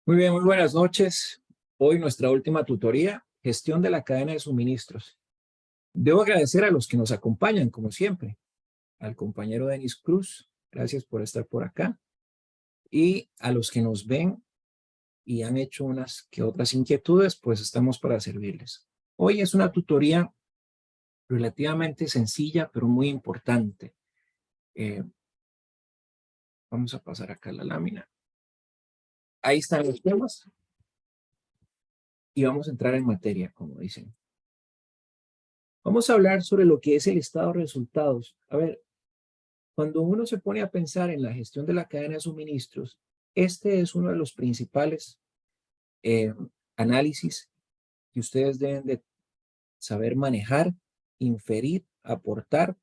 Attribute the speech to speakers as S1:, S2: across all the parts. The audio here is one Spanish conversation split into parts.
S1: Muy bien, muy buenas noches. Hoy nuestra última tutoría, gestión de la cadena de suministros. Debo agradecer a los que nos acompañan, como siempre, al compañero Denis Cruz, gracias por estar por acá, y a los que nos ven y han hecho unas que otras inquietudes, pues estamos para servirles. Hoy es una tutoría relativamente sencilla, pero muy importante. Eh, Vamos a pasar acá la lámina. Ahí están los temas y vamos a entrar en materia, como dicen. Vamos a hablar sobre lo que es el estado de resultados. A ver, cuando uno se pone a pensar en la gestión de la cadena de suministros, este es uno de los principales eh, análisis que ustedes deben de saber manejar, inferir, aportar,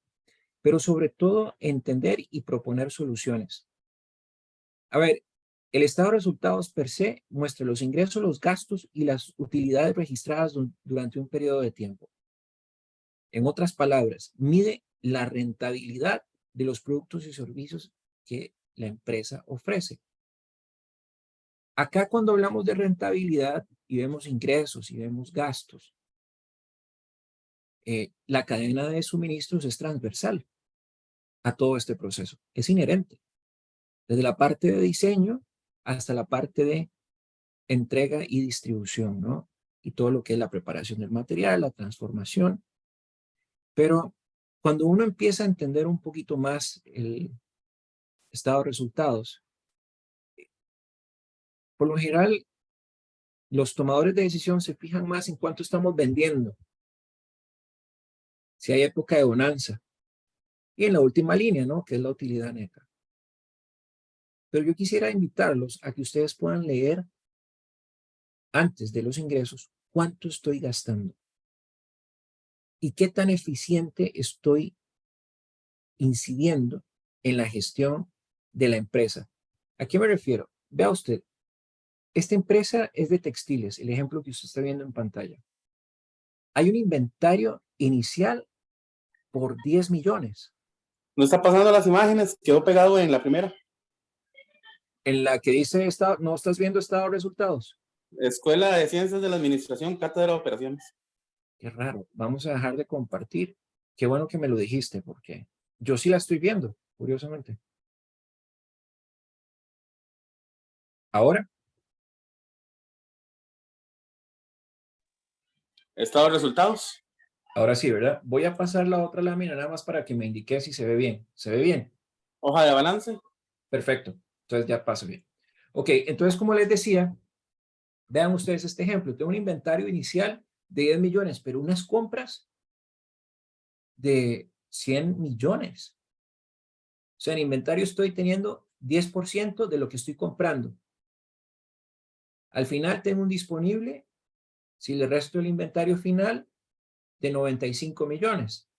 S1: pero sobre todo entender y proponer soluciones. A ver, el estado de resultados per se muestra los ingresos, los gastos y las utilidades registradas durante un periodo de tiempo. En otras palabras, mide la rentabilidad de los productos y servicios que la empresa ofrece. Acá cuando hablamos de rentabilidad y vemos ingresos y vemos gastos, la cadena de suministros es transversal a todo este proceso, es inherente, desde la parte de diseño hasta la parte de entrega y distribución, ¿no? Y todo lo que es la preparación del material, la transformación. Pero cuando uno empieza a entender un poquito más el estado de resultados, por lo general, los tomadores de decisión se fijan más en cuánto estamos vendiendo, si hay época de bonanza, y en la última línea, ¿no? Que es la utilidad neta. Pero yo quisiera invitarlos a que ustedes puedan leer antes de los ingresos cuánto estoy gastando y qué tan eficiente estoy incidiendo en la gestión de la empresa. ¿A qué me refiero? Vea usted, esta empresa es de textiles, el ejemplo que usted está viendo en pantalla. Hay un inventario inicial por 10 millones.
S2: No está pasando las imágenes, quedó pegado en la primera.
S1: En la que dice, no estás viendo estado de resultados.
S2: Escuela de Ciencias de la Administración, Cátedra de Operaciones.
S1: Qué raro, vamos a dejar de compartir. Qué bueno que me lo dijiste, porque yo sí la estoy viendo, curiosamente. Ahora,
S2: Estado de resultados.
S1: ahora sí, ¿verdad? Voy a pasar la otra lámina nada más para que me indique si se ve bien. ¿Se ve bien?
S2: Hoja de balance.
S1: Perfecto. Entonces ya pasa bien. Ok, entonces como les decía, vean ustedes este ejemplo. Tengo un inventario inicial de 10 millones, pero unas compras de 100 millones. O sea, en inventario estoy teniendo 10% de lo que estoy comprando. Al final tengo un disponible, si le resto el inventario final, de 95 millones.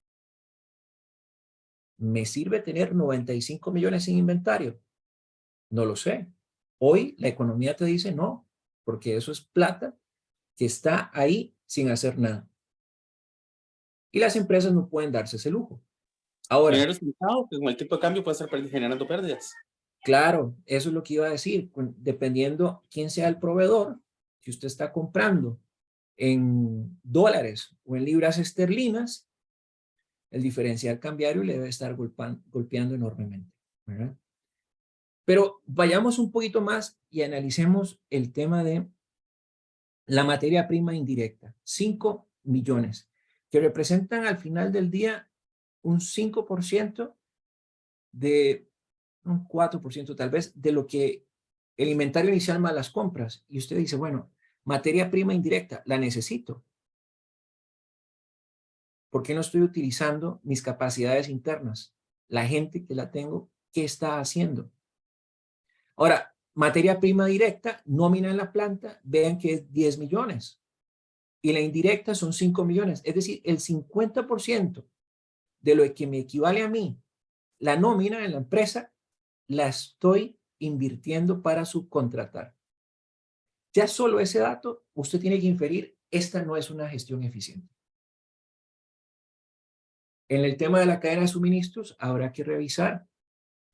S1: ¿Me sirve tener 95 millones en inventario? No lo sé. Hoy la economía te dice no, porque eso es plata que está ahí sin hacer nada. Y las empresas no pueden darse ese lujo. Ahora,
S2: Dinero utilizado, que con el tipo de cambio puede estar generando pérdidas.
S1: claro, eso es lo que iba a decir. Dependiendo quién sea el proveedor, si usted está comprando en dólares o en libras esterlinas, el diferencial cambiario le debe estar golpeando enormemente, ¿verdad? Pero vayamos un poquito más y analicemos el tema de la materia prima indirecta. 5 millones, que representan al final del día un 5% de, un 4% tal vez, de lo que el inventario inicial más las compras. Y usted dice, bueno, materia prima indirecta, la necesito. ¿Por qué no estoy utilizando mis capacidades internas? La gente que la tengo, ¿qué está haciendo? Ahora, materia prima directa, nómina en la planta, vean que es 10 millones. Y la indirecta son 5 millones. Es decir, el 50% de lo que me equivale a mí, la nómina en la empresa, la estoy invirtiendo para subcontratar. Ya solo ese dato, usted tiene que inferir, esta no es una gestión eficiente. En el tema de la cadena de suministros, habrá que revisar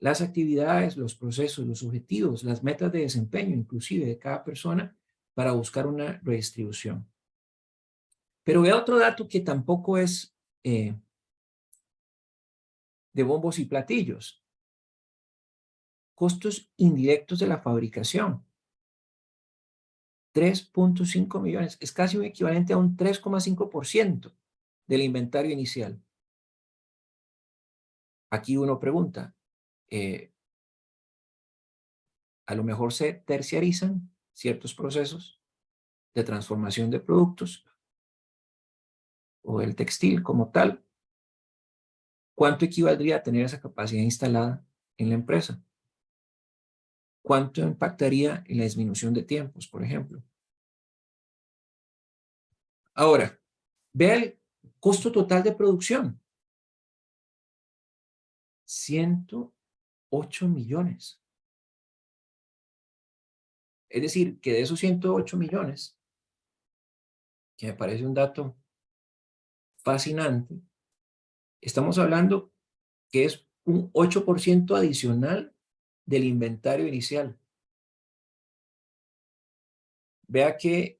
S1: las actividades, los procesos, los objetivos, las metas de desempeño, inclusive de cada persona, para buscar una redistribución. Pero vea otro dato que tampoco es de bombos y platillos. Costos indirectos de la fabricación. 3.5 millones. Es casi un equivalente a un 3,5% del inventario inicial. Aquí uno pregunta, a lo mejor se terciarizan ciertos procesos de transformación de productos o el textil como tal. ¿Cuánto equivaldría a tener esa capacidad instalada en la empresa? ¿Cuánto impactaría en la disminución de tiempos, por ejemplo? Ahora, vea el costo total de producción. 108 millones. Es decir, que de esos 108 millones, que me parece un dato fascinante, estamos hablando que es un 8% adicional del inventario inicial. Vea que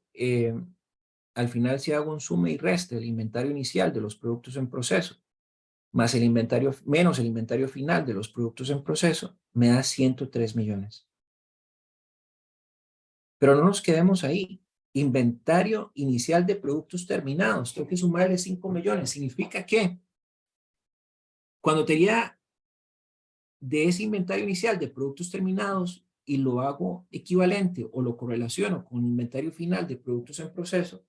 S1: al final si hago un suma y resta del inventario inicial de los productos en proceso, más el inventario, menos el inventario final de los productos en proceso, me da 103 millones. Pero no nos quedemos ahí. Inventario inicial de productos terminados, tengo que sumarle 5 millones. Significa que cuando tenía de ese inventario inicial de productos terminados y lo hago equivalente o lo correlaciono con el inventario final de productos en proceso,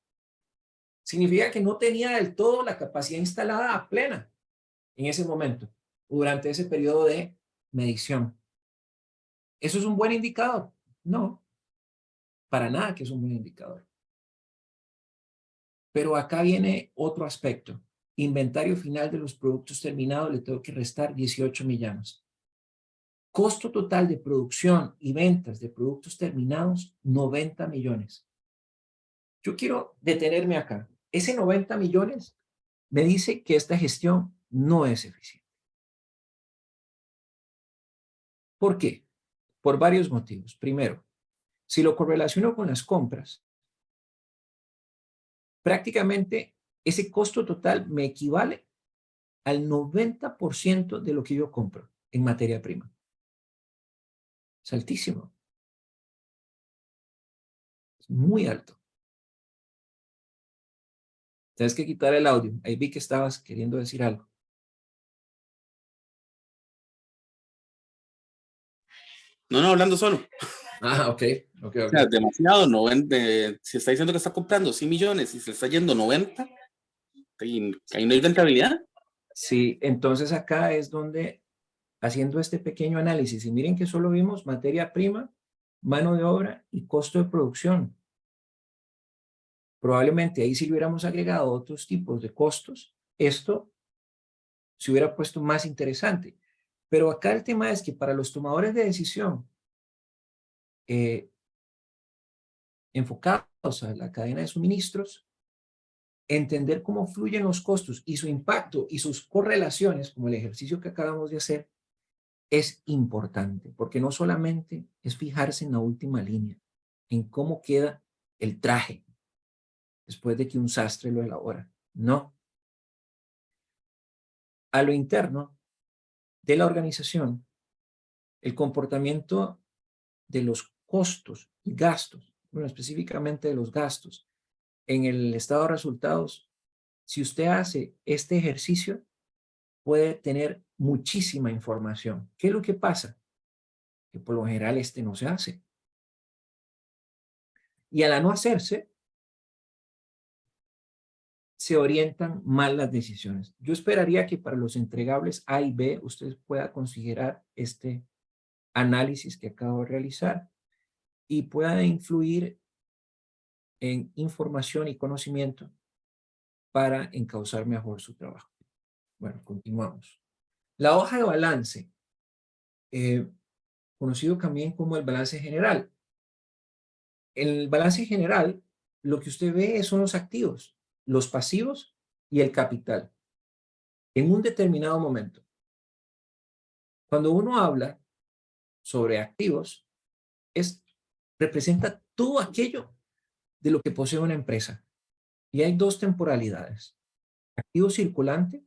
S1: significa que no tenía del todo la capacidad instalada a plena en ese momento, durante ese periodo de medición. ¿Eso es un buen indicador? No, para nada que es un buen indicador. Pero acá viene otro aspecto. Inventario final de los productos terminados le tengo que restar 18 millones. Costo total de producción y ventas de productos terminados, 90 millones. Yo quiero detenerme acá. Ese 90 millones me dice que esta gestión no es eficiente. ¿Por qué? Por varios motivos. Primero, si lo correlaciono con las compras, prácticamente ese costo total me equivale al 90% de lo que yo compro en materia prima. Es altísimo. Es muy alto. Tienes que quitar el audio. Ahí vi que estabas queriendo decir algo.
S2: No, no, hablando solo.
S1: Ah, ok.
S2: O sea, demasiado, 90, si está diciendo que está comprando 100 millones y se está yendo 90, ahí no hay rentabilidad.
S1: Sí, entonces acá es donde, haciendo este pequeño análisis, y miren que solo vimos materia prima, mano de obra y costo de producción. Probablemente ahí si le hubiéramos agregado otros tipos de costos, esto se hubiera puesto más interesante. Pero acá el tema es que para los tomadores de decisión enfocados a la cadena de suministros, entender cómo fluyen los costos y su impacto y sus correlaciones, como el ejercicio que acabamos de hacer, es importante, porque no solamente es fijarse en la última línea, en cómo queda el traje después de que un sastre lo elabora. No. A lo interno de la organización, el comportamiento de los costos y gastos, bueno, específicamente de los gastos, en el estado de resultados, si usted hace este ejercicio, puede tener muchísima información. ¿Qué es lo que pasa? Que por lo general este no se hace. Y al no hacerse, se orientan mal las decisiones. Yo esperaría que para los entregables A y B usted pueda considerar este análisis que acabo de realizar y pueda influir en información y conocimiento para encauzar mejor su trabajo. Bueno, continuamos. La hoja de balance, conocido también como el balance general. El balance general, lo que usted ve son los activos, los pasivos y el capital en un determinado momento. Cuando uno habla sobre activos, representa todo aquello de lo que posee una empresa. Y hay dos temporalidades. Activo circulante,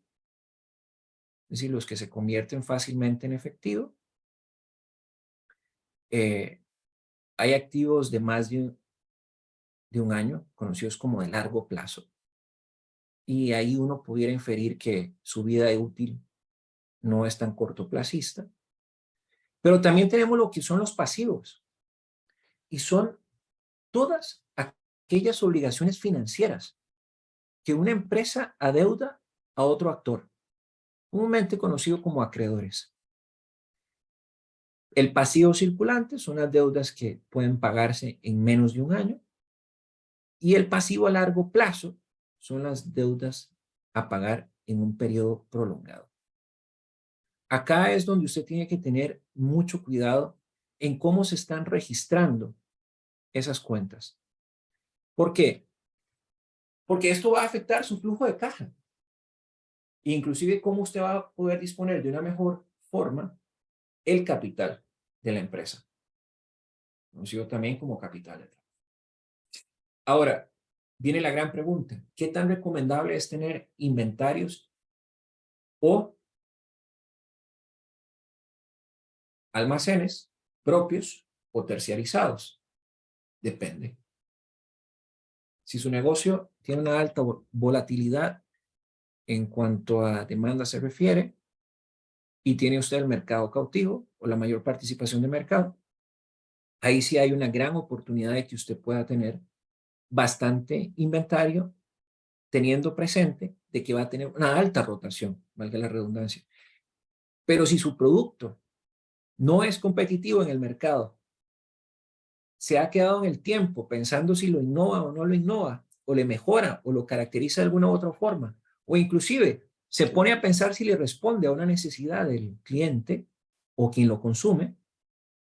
S1: es decir, los que se convierten fácilmente en efectivo. Hay activos de más de un año, conocidos como de largo plazo. Y ahí uno pudiera inferir que su vida útil no es tan cortoplacista. Pero también tenemos lo que son los pasivos. Y son todas aquellas obligaciones financieras que una empresa adeuda a otro actor, comúnmente conocido como acreedores. El pasivo circulante son las deudas que pueden pagarse en menos de un año y el pasivo a largo plazo son las deudas a pagar en un periodo prolongado. Acá es donde usted tiene que tener mucho cuidado en cómo se están registrando esas cuentas. ¿Por qué? Porque esto va a afectar su flujo de caja. Inclusive cómo usted va a poder disponer de una mejor forma el capital de la empresa, conocido también como capital. Ahora, viene la gran pregunta. ¿Qué tan recomendable es tener inventarios o almacenes propios o terciarizados? Depende. Si su negocio tiene una alta volatilidad en cuanto a demanda se refiere y tiene usted el mercado cautivo o la mayor participación de mercado, ahí sí hay una gran oportunidad de que usted pueda tener bastante inventario, teniendo presente de que va a tener una alta rotación, valga la redundancia. Pero si su producto no es competitivo en el mercado, se ha quedado en el tiempo pensando si lo innova o no lo innova, o le mejora o lo caracteriza de alguna u otra forma, o inclusive se pone a pensar si le responde a una necesidad del cliente o quien lo consume,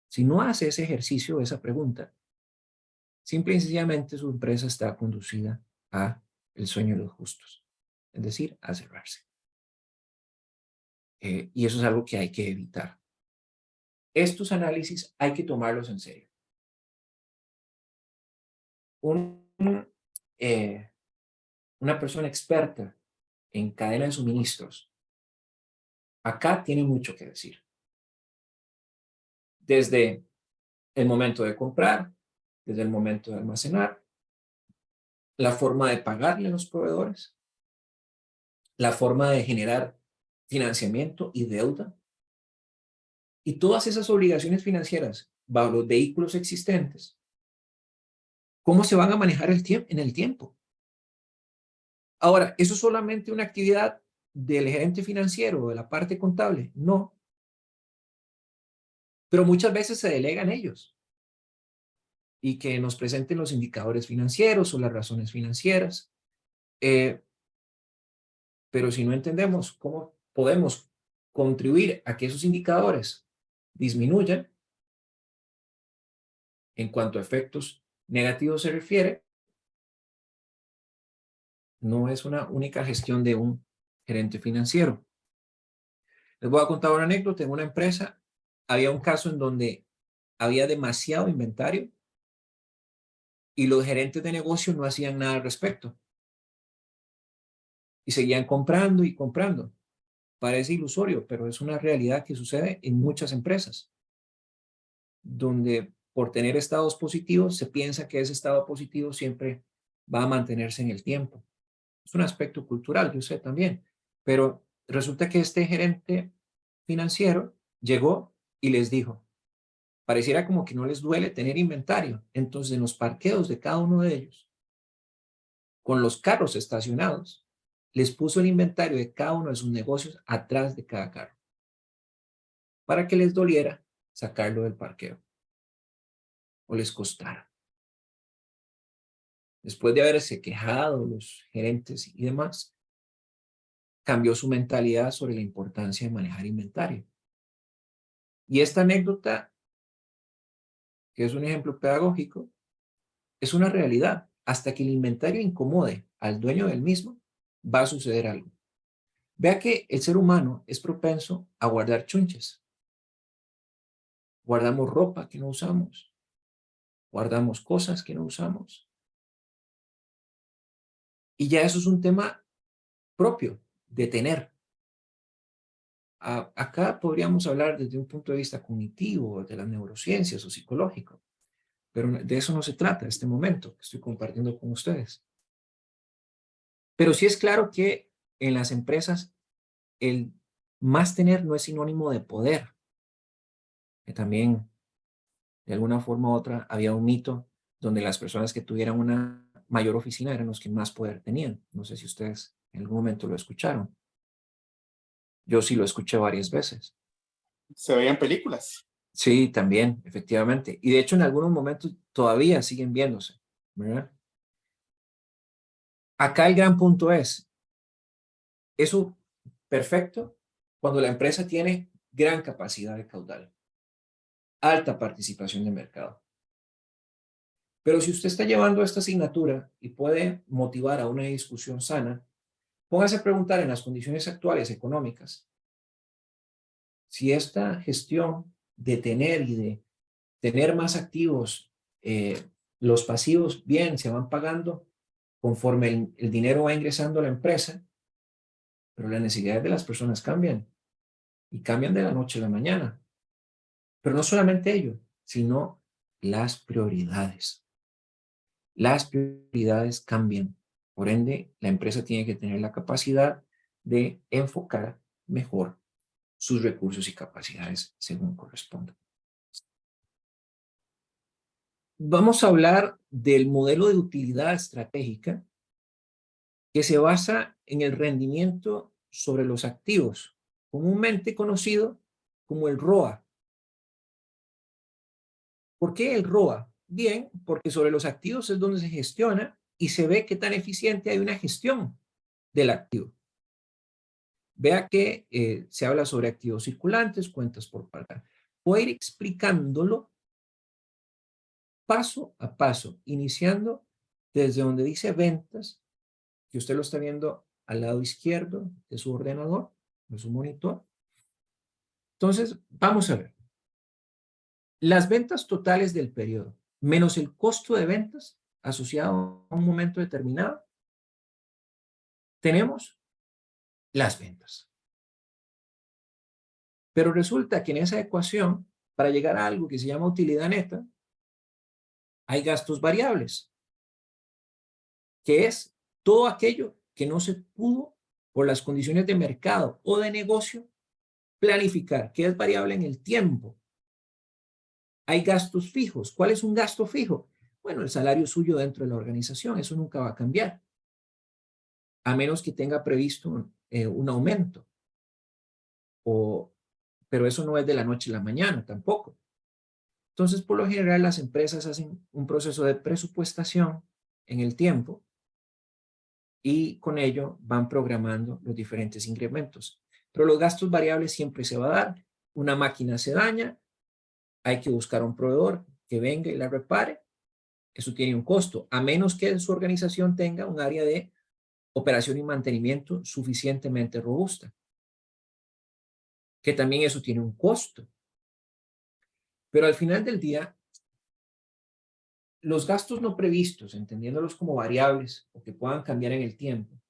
S1: si no hace ese ejercicio, esa pregunta, simple y sencillamente su empresa está conducida a el sueño de los justos, es decir, a cerrarse. Y eso es algo que hay que evitar. Estos análisis hay que tomarlos en serio. Un, una persona experta en cadena de suministros, acá tiene mucho que decir. Desde el momento de comprar, desde el momento de almacenar, la forma de pagarle a los proveedores, la forma de generar financiamiento y deuda, y todas esas obligaciones financieras bajo los vehículos existentes, ¿cómo se van a manejar en el tiempo? Ahora, ¿eso es solamente una actividad del gerente financiero o de la parte contable? No. Pero muchas veces se delegan ellos y que nos presenten los indicadores financieros o las razones financieras. Pero si no entendemos cómo podemos contribuir a que esos indicadores disminuyan en cuanto a efectos negativos se refiere, no es una única gestión de un gerente financiero. Les voy a contar una anécdota. En una empresa había un caso en donde había demasiado inventario y los gerentes de negocio no hacían nada al respecto y seguían comprando y comprando. Parece ilusorio, pero es una realidad que sucede en muchas empresas, donde por tener estados positivos se piensa que ese estado positivo siempre va a mantenerse en el tiempo. Es un aspecto cultural, yo sé también, pero resulta que este gerente financiero llegó y les dijo, pareciera como que no les duele tener inventario. Entonces, en los parqueos de cada uno de ellos, con los carros estacionados, les puso el inventario de cada uno de sus negocios atrás de cada carro, para que les doliera sacarlo del parqueo o les costara. Después de haberse quejado los gerentes y demás, cambió su mentalidad sobre la importancia de manejar inventario. Y esta anécdota, que es un ejemplo pedagógico, es una realidad. Hasta que el inventario incomode al dueño del mismo, va a suceder algo. Vea que el ser humano es propenso a guardar chunches. guardamos ropa que no usamos, guardamos cosas que no usamos. Y ya eso es un tema propio de tener. Acá podríamos hablar desde un punto de vista cognitivo, de las neurociencias o psicológico, pero de eso no se trata este momento que estoy compartiendo con ustedes. Pero sí es claro que en las empresas el más tener no es sinónimo de poder, que también de alguna forma u otra había un mito donde las personas que tuvieran una mayor oficina eran los que más poder tenían. No sé si ustedes en algún momento lo escucharon. Yo sí lo escuché varias veces.
S2: Se veían películas.
S1: Sí, también, efectivamente. Y de hecho en algunos momentos todavía siguen viéndose, ¿verdad? Acá el gran punto es, eso perfecto cuando la empresa tiene gran capacidad de caudal, alta participación de mercado. Pero si usted está llevando esta asignatura y puede motivar a una discusión sana, póngase a preguntar en las condiciones actuales económicas si esta gestión de tener y de tener más activos, los pasivos bien se van pagando conforme el dinero va ingresando a la empresa, pero las necesidades de las personas cambian y cambian de la noche a la mañana. Pero no solamente ello, sino las prioridades. Las prioridades cambian. Por ende, la empresa tiene que tener la capacidad de enfocar mejor sus recursos y capacidades según corresponda. Vamos a hablar del modelo de utilidad estratégica que se basa en el rendimiento sobre los activos, comúnmente conocido como el ROA. ¿Por qué el ROA? Bien, porque sobre los activos es donde se gestiona y se ve qué tan eficiente hay una gestión del activo. Vea que se habla sobre activos circulantes, cuentas por pagar. Voy a ir explicándolo paso a paso, iniciando desde donde dice ventas, que usted lo está viendo al lado izquierdo de su ordenador, de su monitor. Entonces, vamos a ver. Las ventas totales del periodo, menos el costo de ventas asociado a un momento determinado, tenemos las ventas. Pero resulta que en esa ecuación, para llegar a algo que se llama utilidad neta, hay gastos variables, que es todo aquello que no se pudo por las condiciones de mercado o de negocio planificar, que es variable en el tiempo. Hay gastos fijos. ¿Cuál es un gasto fijo? Bueno, el salario suyo dentro de la organización, eso nunca va a cambiar, a menos que tenga previsto un aumento. Pero eso no es de la noche a la mañana tampoco. Entonces, por lo general, las empresas hacen un proceso de presupuestación en el tiempo y con ello van programando los diferentes incrementos. Pero los gastos variables siempre se va a dar. Una máquina se daña, hay que buscar un proveedor que venga y la repare. Eso tiene un costo, a menos que su organización tenga un área de operación y mantenimiento suficientemente robusta, que también eso tiene un costo. Pero al final del día, los gastos no previstos, entendiéndolos como variables o que puedan cambiar en el tiempo,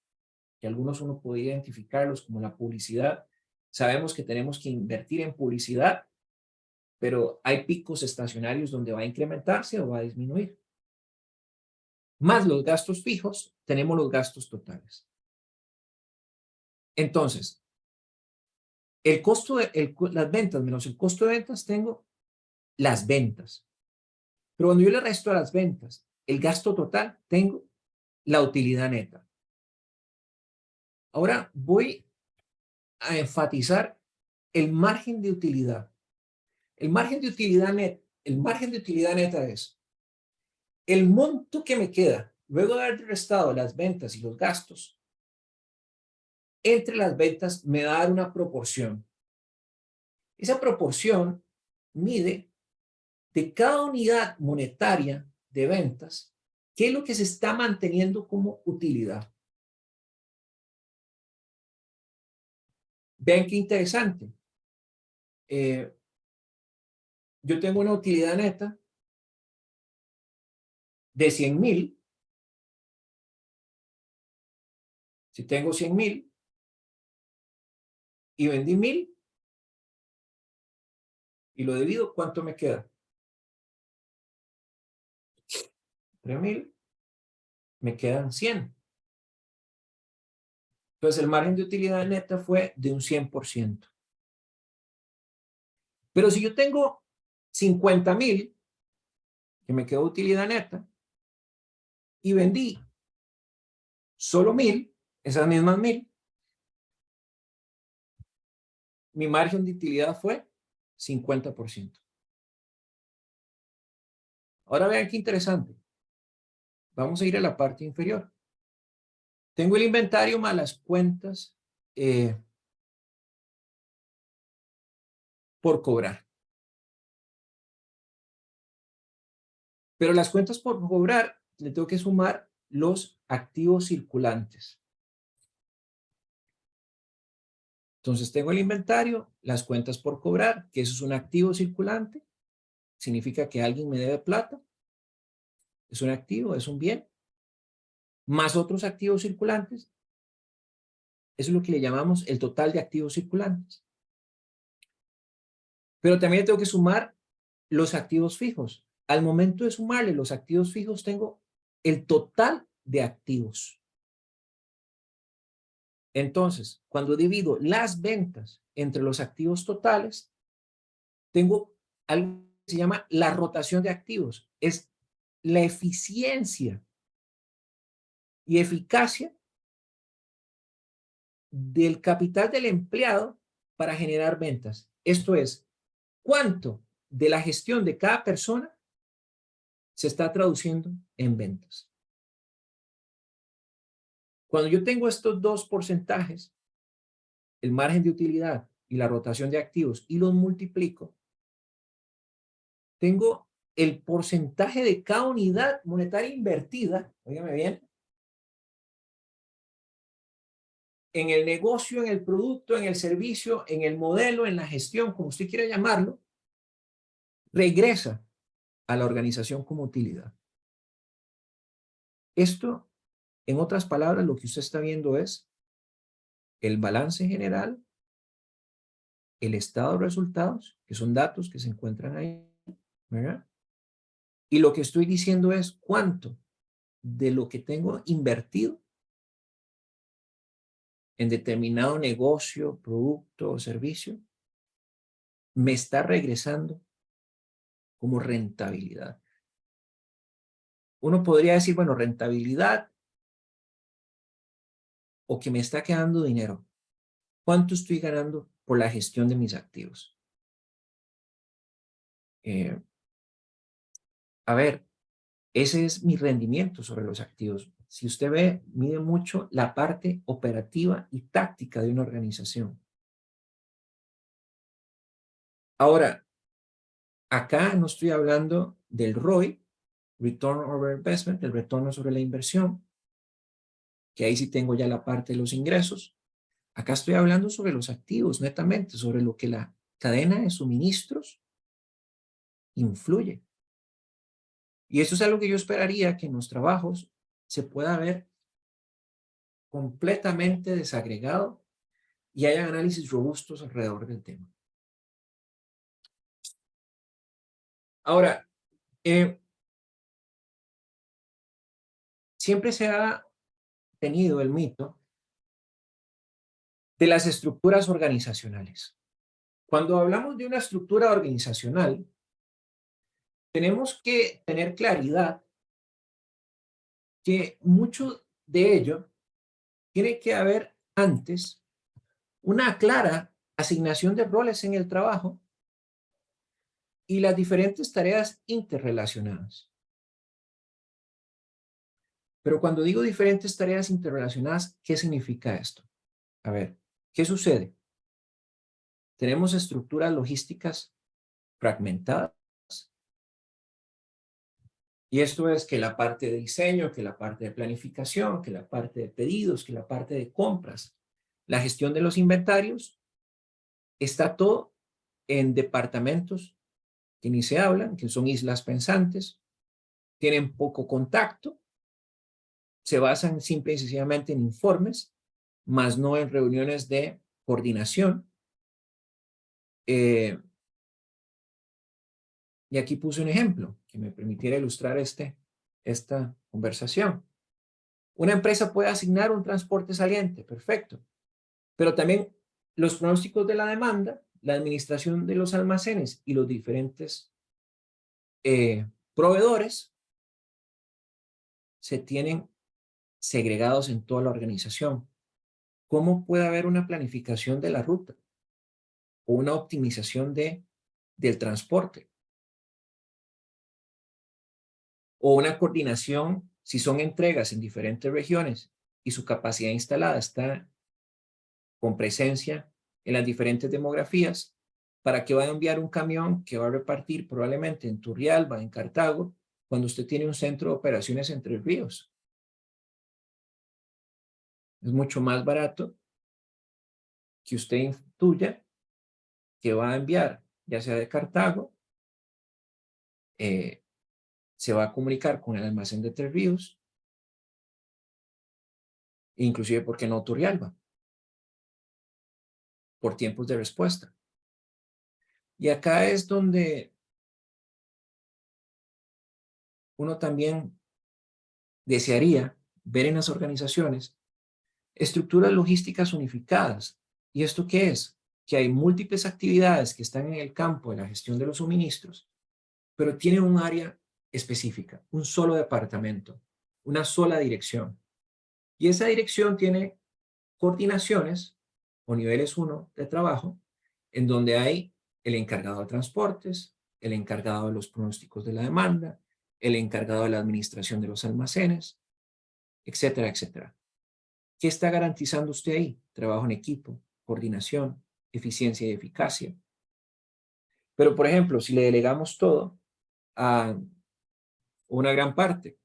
S1: que algunos uno puede identificarlos como la publicidad. Sabemos que tenemos que invertir en publicidad, pero hay picos estacionarios donde va a incrementarse o va a disminuir. Más los gastos fijos, tenemos los gastos totales. Entonces, el costo de las ventas menos el costo de ventas, tengo las ventas. Pero cuando yo le resto a las ventas el gasto total, tengo la utilidad neta. Ahora voy a enfatizar el margen de utilidad. El margen de utilidad neta es el monto que me queda luego de haber restado las ventas y los gastos. Entre las ventas me da a dar una proporción. Esa proporción mide de cada unidad monetaria de ventas, qué es lo que se está manteniendo como utilidad. Vean qué interesante. yo tengo una utilidad neta de 100,000. Si tengo 100,000 y vendí 1,000 y lo divido, ¿cuánto me queda? 3,000, me quedan 100. Entonces el margen de utilidad neta fue de un 100%. Pero si yo tengo 50,000, que me quedó utilidad neta, y vendí solo 1,000, esas mismas 1,000, mi margen de utilidad fue 50%. Ahora vean qué interesante. Vamos a ir a la parte inferior. Tengo el inventario más las cuentas por cobrar. Pero las cuentas por cobrar, le tengo que sumar los activos circulantes. Entonces tengo el inventario, las cuentas por cobrar, que eso es un activo circulante. Significa que alguien me debe plata. Es un activo, es un bien. Más otros activos circulantes. Eso es lo que le llamamos el total de activos circulantes. Pero también tengo que sumar los activos fijos. Al momento de sumarle los activos fijos, tengo el total de activos. Entonces, cuando divido las ventas entre los activos totales, tengo algo que se llama la rotación de activos. Es la eficiencia y eficacia del capital del empleado para generar ventas. Esto es, ¿cuánto de la gestión de cada persona se está traduciendo en ventas? Cuando yo tengo estos dos porcentajes, el margen de utilidad y la rotación de activos, y los multiplico, tengo el porcentaje de cada unidad monetaria invertida, óigame bien, en el negocio, en el producto, en el servicio, en el modelo, en la gestión, como usted quiera llamarlo, regresa a la organización como utilidad. Esto, en otras palabras, lo que usted está viendo es el balance general, el estado de resultados, que son datos que se encuentran ahí, ¿verdad? Y lo que estoy diciendo es cuánto de lo que tengo invertido en determinado negocio, producto o servicio me está regresando como rentabilidad. Uno podría decir, bueno, rentabilidad o que me está quedando dinero. ¿Cuánto estoy ganando por la gestión de mis activos? A ver, ese es mi rendimiento sobre los activos. Si usted ve, mide mucho la parte operativa y táctica de una organización. Ahora, acá no estoy hablando del ROI, Return Over Investment, el retorno sobre la inversión, que ahí sí tengo ya la parte de los ingresos. Acá estoy hablando sobre los activos, netamente, sobre lo que la cadena de suministros influye. Y eso es algo que yo esperaría que en los trabajos se pueda ver completamente desagregado y haya análisis robustos alrededor del tema. Ahora, siempre se ha tenido el mito de las estructuras organizacionales. Cuando hablamos de una estructura organizacional, tenemos que tener claridad que mucho de ello tiene que haber antes una clara asignación de roles en el trabajo y las diferentes tareas interrelacionadas. Pero cuando digo diferentes tareas interrelacionadas, ¿qué significa esto? A ver, ¿qué sucede? Tenemos estructuras logísticas fragmentadas. Y esto es que la parte de diseño, que la parte de planificación, que la parte de pedidos, que la parte de compras, la gestión de los inventarios, está todo en departamentos que ni se hablan, que son islas pensantes, tienen poco contacto, se basan simple y sencillamente en informes, más no en reuniones de coordinación. Y aquí puse un ejemplo que me permitiera ilustrar esta conversación. Una empresa puede asignar un transporte saliente, perfecto, pero también los pronósticos de la demanda, la administración de los almacenes y los diferentes proveedores se tienen segregados en toda la organización. ¿Cómo puede haber una planificación de la ruta o una optimización del transporte? O una coordinación si son entregas en diferentes regiones y su capacidad instalada está con presencia en las diferentes demografías, para que va a enviar un camión que va a repartir probablemente en Turrialba, en Cartago, cuando usted tiene un centro de operaciones en Tres Ríos. Es mucho más barato que usted intuya que va a enviar, ya sea de Cartago, se va a comunicar con el almacén de Tres Ríos, inclusive, ¿por qué no Turrialba? Por tiempos de respuesta. Y acá es donde uno también desearía ver en las organizaciones estructuras logísticas unificadas. ¿Y esto qué es? Que hay múltiples actividades que están en el campo de la gestión de los suministros, pero tienen un área específica, un solo departamento, una sola dirección. Y esa dirección tiene coordinaciones o niveles 1 de trabajo, en donde hay el encargado de transportes, el encargado de los pronósticos de la demanda, el encargado de la administración de los almacenes, etcétera, etcétera. ¿Qué está garantizando usted ahí? Trabajo en equipo, coordinación, eficiencia y eficacia. Pero, por ejemplo, si le delegamos todo a una gran parte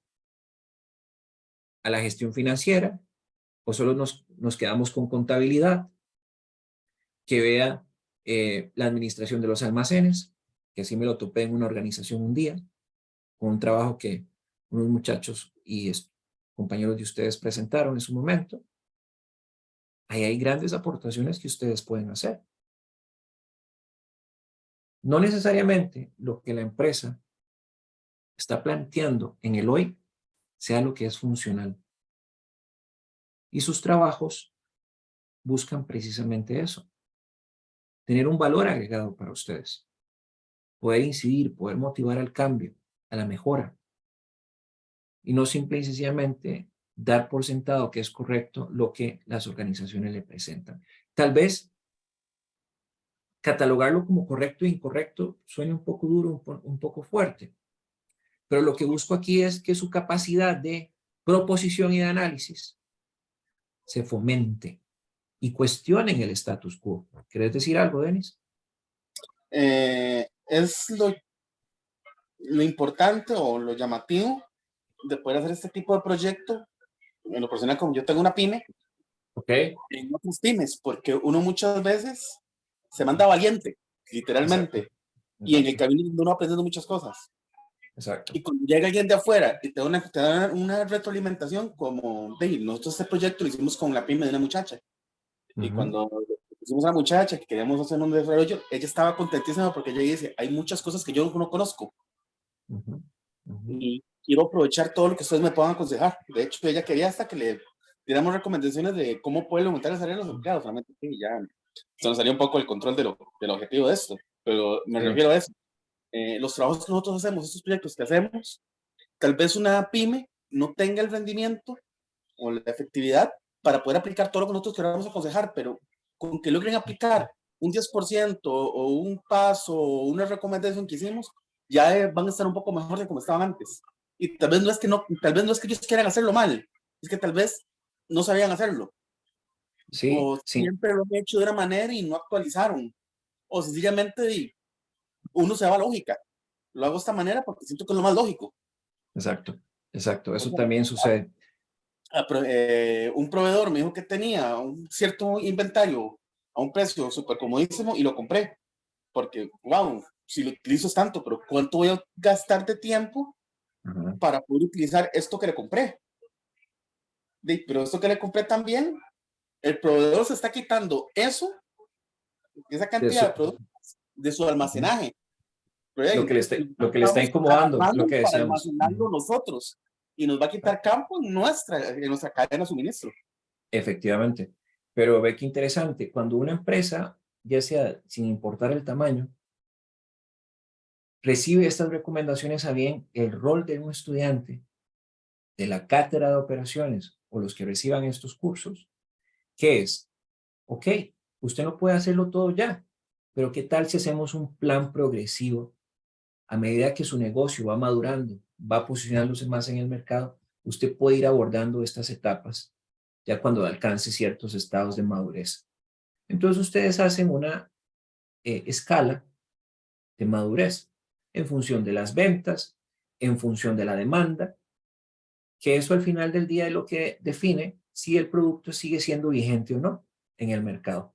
S1: a la gestión financiera, o solo nos quedamos con contabilidad, que vea la administración de los almacenes, que así me lo topé en una organización un día, con un trabajo que unos muchachos y compañeros de ustedes presentaron en su momento. Ahí hay grandes aportaciones que ustedes pueden hacer. No necesariamente lo que la empresa está planteando en el hoy sea lo que es funcional. Y sus trabajos buscan precisamente eso, tener un valor agregado para ustedes, poder incidir, poder motivar al cambio, a la mejora, y no simple y sencillamente dar por sentado que es correcto lo que las organizaciones le presentan. Tal vez catalogarlo como correcto e incorrecto suene un poco duro, un poco fuerte, pero lo que busco aquí es que su capacidad de proposición y de análisis se fomente y cuestionen el status quo. ¿Querés decir algo, Denis?
S2: Es lo importante o lo llamativo de poder hacer este tipo de proyecto. En lo personal, como yo tengo una pyme,
S1: Ok.
S2: en otras pymes, porque uno muchas veces se manda valiente, literalmente,
S1: Exacto.
S2: y en el
S1: Exacto.
S2: camino uno aprendiendo muchas cosas.
S1: Exacto.
S2: Y cuando llega alguien de afuera y te da una retroalimentación, como nosotros este proyecto lo hicimos con la pyme de una muchacha. Y cuando pusimos a la muchacha que queríamos hacer un desarrollo, ella estaba contentísima porque ella dice, hay muchas cosas que yo no conozco y quiero aprovechar todo lo que ustedes me puedan aconsejar. De hecho, ella quería hasta que le diéramos recomendaciones de cómo poder aumentar el salario de los empleados. Realmente sí, ya se nos salió un poco el control del objetivo de esto, pero me refiero a eso. Los trabajos que nosotros hacemos, estos proyectos que hacemos, tal vez una pyme no tenga el rendimiento o la efectividad para poder aplicar todo lo que nosotros queramos aconsejar, pero con que logren aplicar un 10% o un paso o una recomendación que hicimos, ya van a estar un poco mejor de como estaban antes. Y tal vez tal vez no es que ellos quieran hacerlo mal, es que tal vez no sabían hacerlo.
S1: Sí,
S2: O
S1: sí,
S2: siempre lo han hecho de una manera y no actualizaron. O sencillamente uno se va a lógica. Lo hago de esta manera porque siento que es lo más lógico.
S1: exacto, exacto.
S2: O
S1: Eso
S2: sea,
S1: también sucede.
S2: un proveedor me dijo que tenía un cierto inventario a un precio súper comodísimo y lo compré porque, wow, si lo utilizo es tanto, pero ¿cuánto voy a gastar de tiempo para poder utilizar esto que le compré? Pero esto que le compré también, el proveedor se está quitando eso, esa cantidad de productos de su almacenaje. Pero
S1: lo que le está
S2: estamos
S1: incomodando, lo
S2: agarrando
S1: que
S2: para
S1: decíamos.
S2: almacenarlo nosotros y nos va a quitar campo en nuestra cadena de suministro.
S1: Efectivamente. Pero ve qué interesante, cuando una empresa, ya sea sin importar el tamaño, recibe estas recomendaciones a bien, el rol de un estudiante de la cátedra de operaciones o los que reciban estos cursos, ¿qué es? Ok, usted no puede hacerlo todo ya, pero ¿qué tal si hacemos un plan progresivo a medida que su negocio va madurando, va posicionándose más en el mercado? Usted puede ir abordando estas etapas ya cuando alcance ciertos estados de madurez. Entonces ustedes hacen una escala de madurez en función de las ventas, en función de la demanda, que eso al final del día es lo que define si el producto sigue siendo vigente o no en el mercado.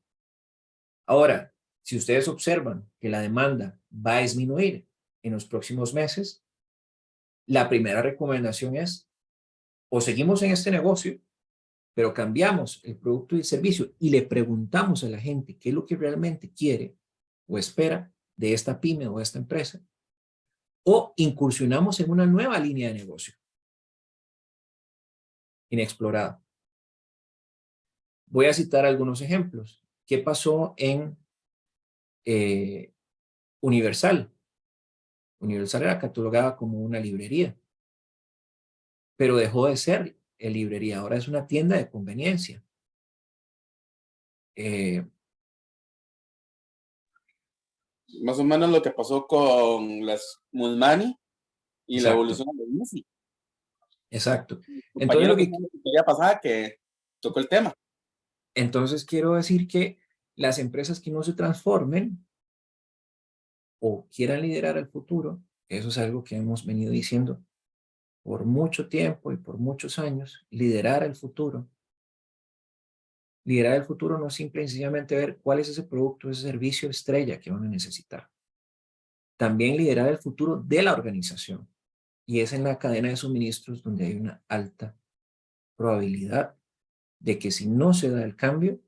S1: Ahora, si ustedes observan que la demanda va a disminuir en los próximos meses, la primera recomendación es o seguimos en este negocio, pero cambiamos el producto y el servicio y le preguntamos a la gente qué es lo que realmente quiere o espera de esta pyme o de esta empresa, o incursionamos en una nueva línea de negocio inexplorada. Voy a citar algunos ejemplos. ¿Qué pasó en Universal? Universal era catalogada como una librería, pero dejó de ser librería, ahora es una tienda de conveniencia.
S2: Más o menos lo que pasó con las Mulmani y la
S1: Exacto,
S2: evolución de Musi.
S1: exacto. Entonces,
S2: Compañero que fue la pasada que tocó el tema.
S1: entonces quiero decir que las empresas que no se transformen o quieran liderar el futuro, eso es algo que hemos venido diciendo por mucho tiempo y por muchos años, liderar el futuro. Liderar el futuro no es simple y sencillamente ver cuál es ese producto, ese servicio estrella que van a necesitar. También liderar el futuro de la organización. Y es en la cadena de suministros donde hay una alta probabilidad de que si no se da el cambio,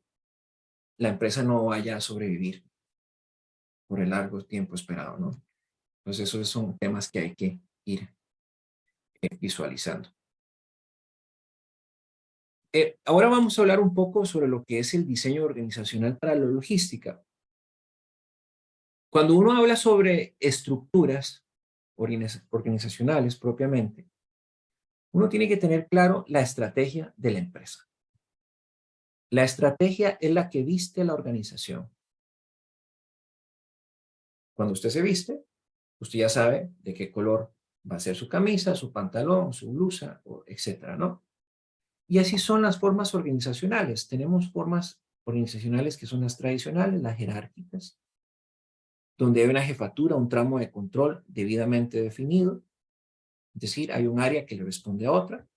S1: la empresa no vaya a sobrevivir por el largo tiempo esperado, ¿no? Entonces esos son temas que hay que ir visualizando. Ahora vamos a hablar un poco sobre lo que es el diseño organizacional para la logística. Cuando uno habla sobre estructuras organizacionales propiamente, uno tiene que tener claro la estrategia de la empresa. La estrategia es la que viste la organización. Cuando usted se viste, usted ya sabe de qué color va a ser su camisa, su pantalón, su blusa, etcétera, ¿no? Y así son las formas organizacionales. Tenemos formas organizacionales que son las tradicionales, las jerárquicas, donde hay una jefatura, un tramo de control debidamente definido. Es decir, hay un área que le responde a otra,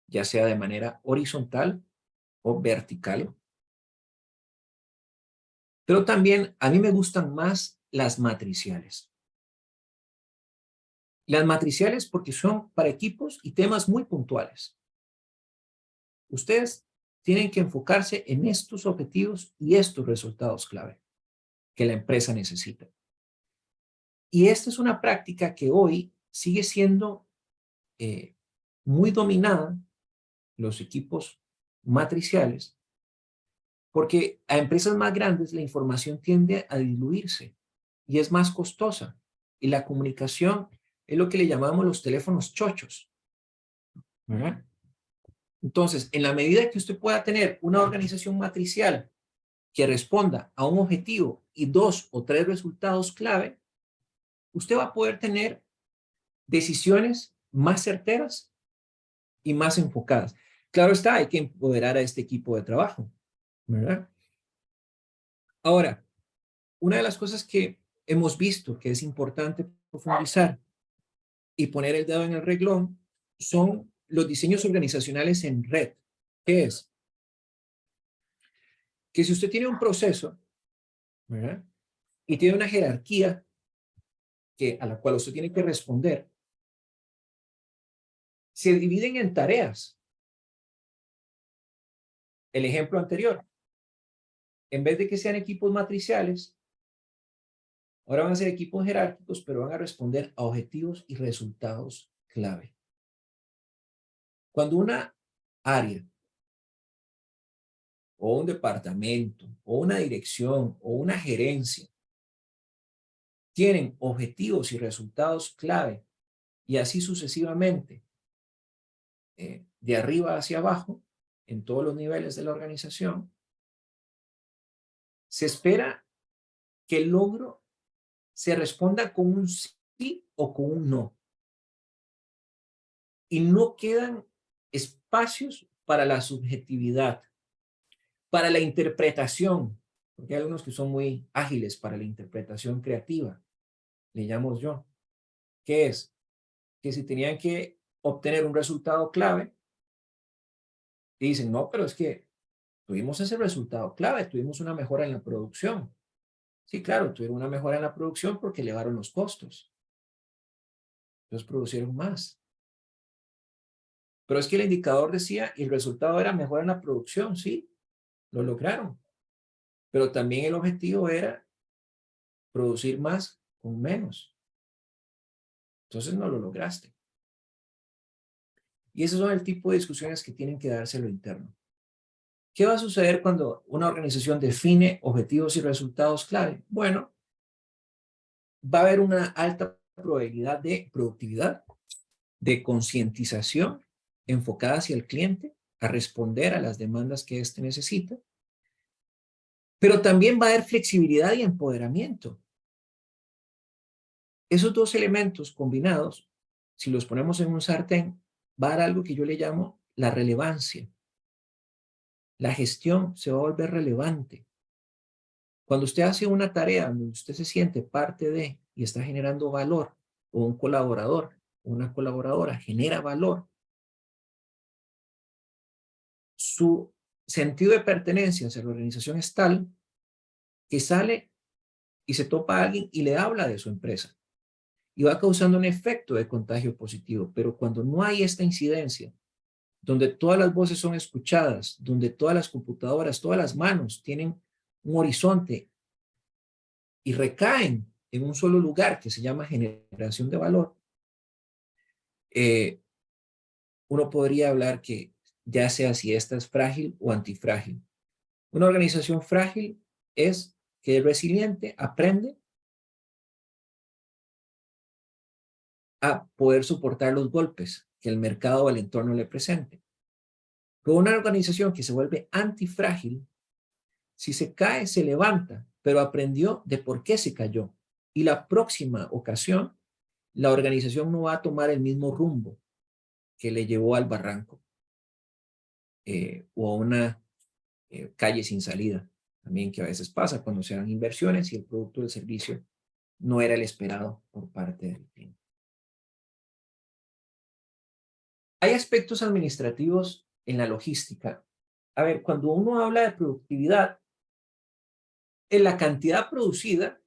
S1: ya sea de manera horizontal o vertical. Pero también a mí me gustan más las matriciales. Las matriciales porque son para equipos y temas muy puntuales. Ustedes tienen que enfocarse en estos objetivos y estos resultados clave que la empresa necesita. Y esta es una práctica que hoy sigue siendo muy dominada, los equipos matriciales, porque a empresas más grandes la información tiende a diluirse y es más costosa. Y la comunicación es lo que le llamamos los teléfonos chochos, ¿verdad? Entonces, en la medida que usted pueda tener una organización matricial que responda a un objetivo y 2 o 3 resultados clave, usted va a poder tener decisiones más certeras y más enfocadas. Claro está, hay que empoderar a este equipo de trabajo, ¿verdad? Ahora, una de las cosas que hemos visto que es importante profundizar y poner el dedo en el renglón son los diseños organizacionales en red. ¿Qué es? Que si usted tiene un proceso, ¿verdad? Y tiene una jerarquía a la cual usted tiene que responder se dividen en tareas. El ejemplo anterior, en vez de que sean equipos matriciales, ahora van a ser equipos jerárquicos, pero van a responder a objetivos y resultados clave. Cuando una área o un departamento o una dirección o una gerencia tienen objetivos y resultados clave y así sucesivamente, de arriba hacia abajo, en todos los niveles de la organización, se espera que el logro se responda con un sí o con un no. Y no quedan espacios para la subjetividad, para la interpretación, porque hay algunos que son muy ágiles para la interpretación creativa, le llamo yo, que es que si tenían que obtener un resultado clave, dicen, no, pero es que tuvimos ese resultado clave, tuvimos una mejora en la producción. Sí, claro, tuvieron una mejora en la producción porque elevaron los costos. Entonces producieron más. Pero es que el indicador decía, y el resultado era mejora en la producción, sí, lo lograron. Pero también el objetivo era producir más con menos. Entonces no lo lograste. Y esos son el tipo de discusiones que tienen que darse a lo interno. ¿Qué va a suceder cuando una organización define objetivos y resultados clave? Bueno, va a haber una alta probabilidad de productividad, de concientización enfocada hacia el cliente, a responder a las demandas que éste necesita, pero también va a haber flexibilidad y empoderamiento. Esos dos elementos combinados, si los ponemos en un sartén, va a dar algo que yo le llamo la relevancia. La gestión se va a volver relevante. Cuando usted hace una tarea donde usted se siente parte de y está generando valor, o un colaborador o una colaboradora genera valor, su sentido de pertenencia hacia la organización es tal que sale y se topa a alguien y le habla de su empresa y va causando un efecto de contagio positivo. Pero cuando no hay esta incidencia, donde todas las voces son escuchadas, donde todas las computadoras, todas las manos tienen un horizonte y recaen en un solo lugar que se llama generación de valor, eh, uno podría hablar que ya sea si esta es frágil o antifrágil. Una organización frágil es que el resiliente aprende a poder soportar los golpes que el mercado o el entorno le presente. Pero una organización que se vuelve antifrágil, si se cae, se levanta, pero aprendió de por qué se cayó. Y la próxima ocasión, la organización no va a tomar el mismo rumbo que le llevó al barranco o a una calle sin salida. También que a veces pasa cuando se dan inversiones y el producto o el servicio no era el esperado por parte del cliente. Hay aspectos administrativos en la logística. A ver, cuando uno habla de productividad, en la cantidad producida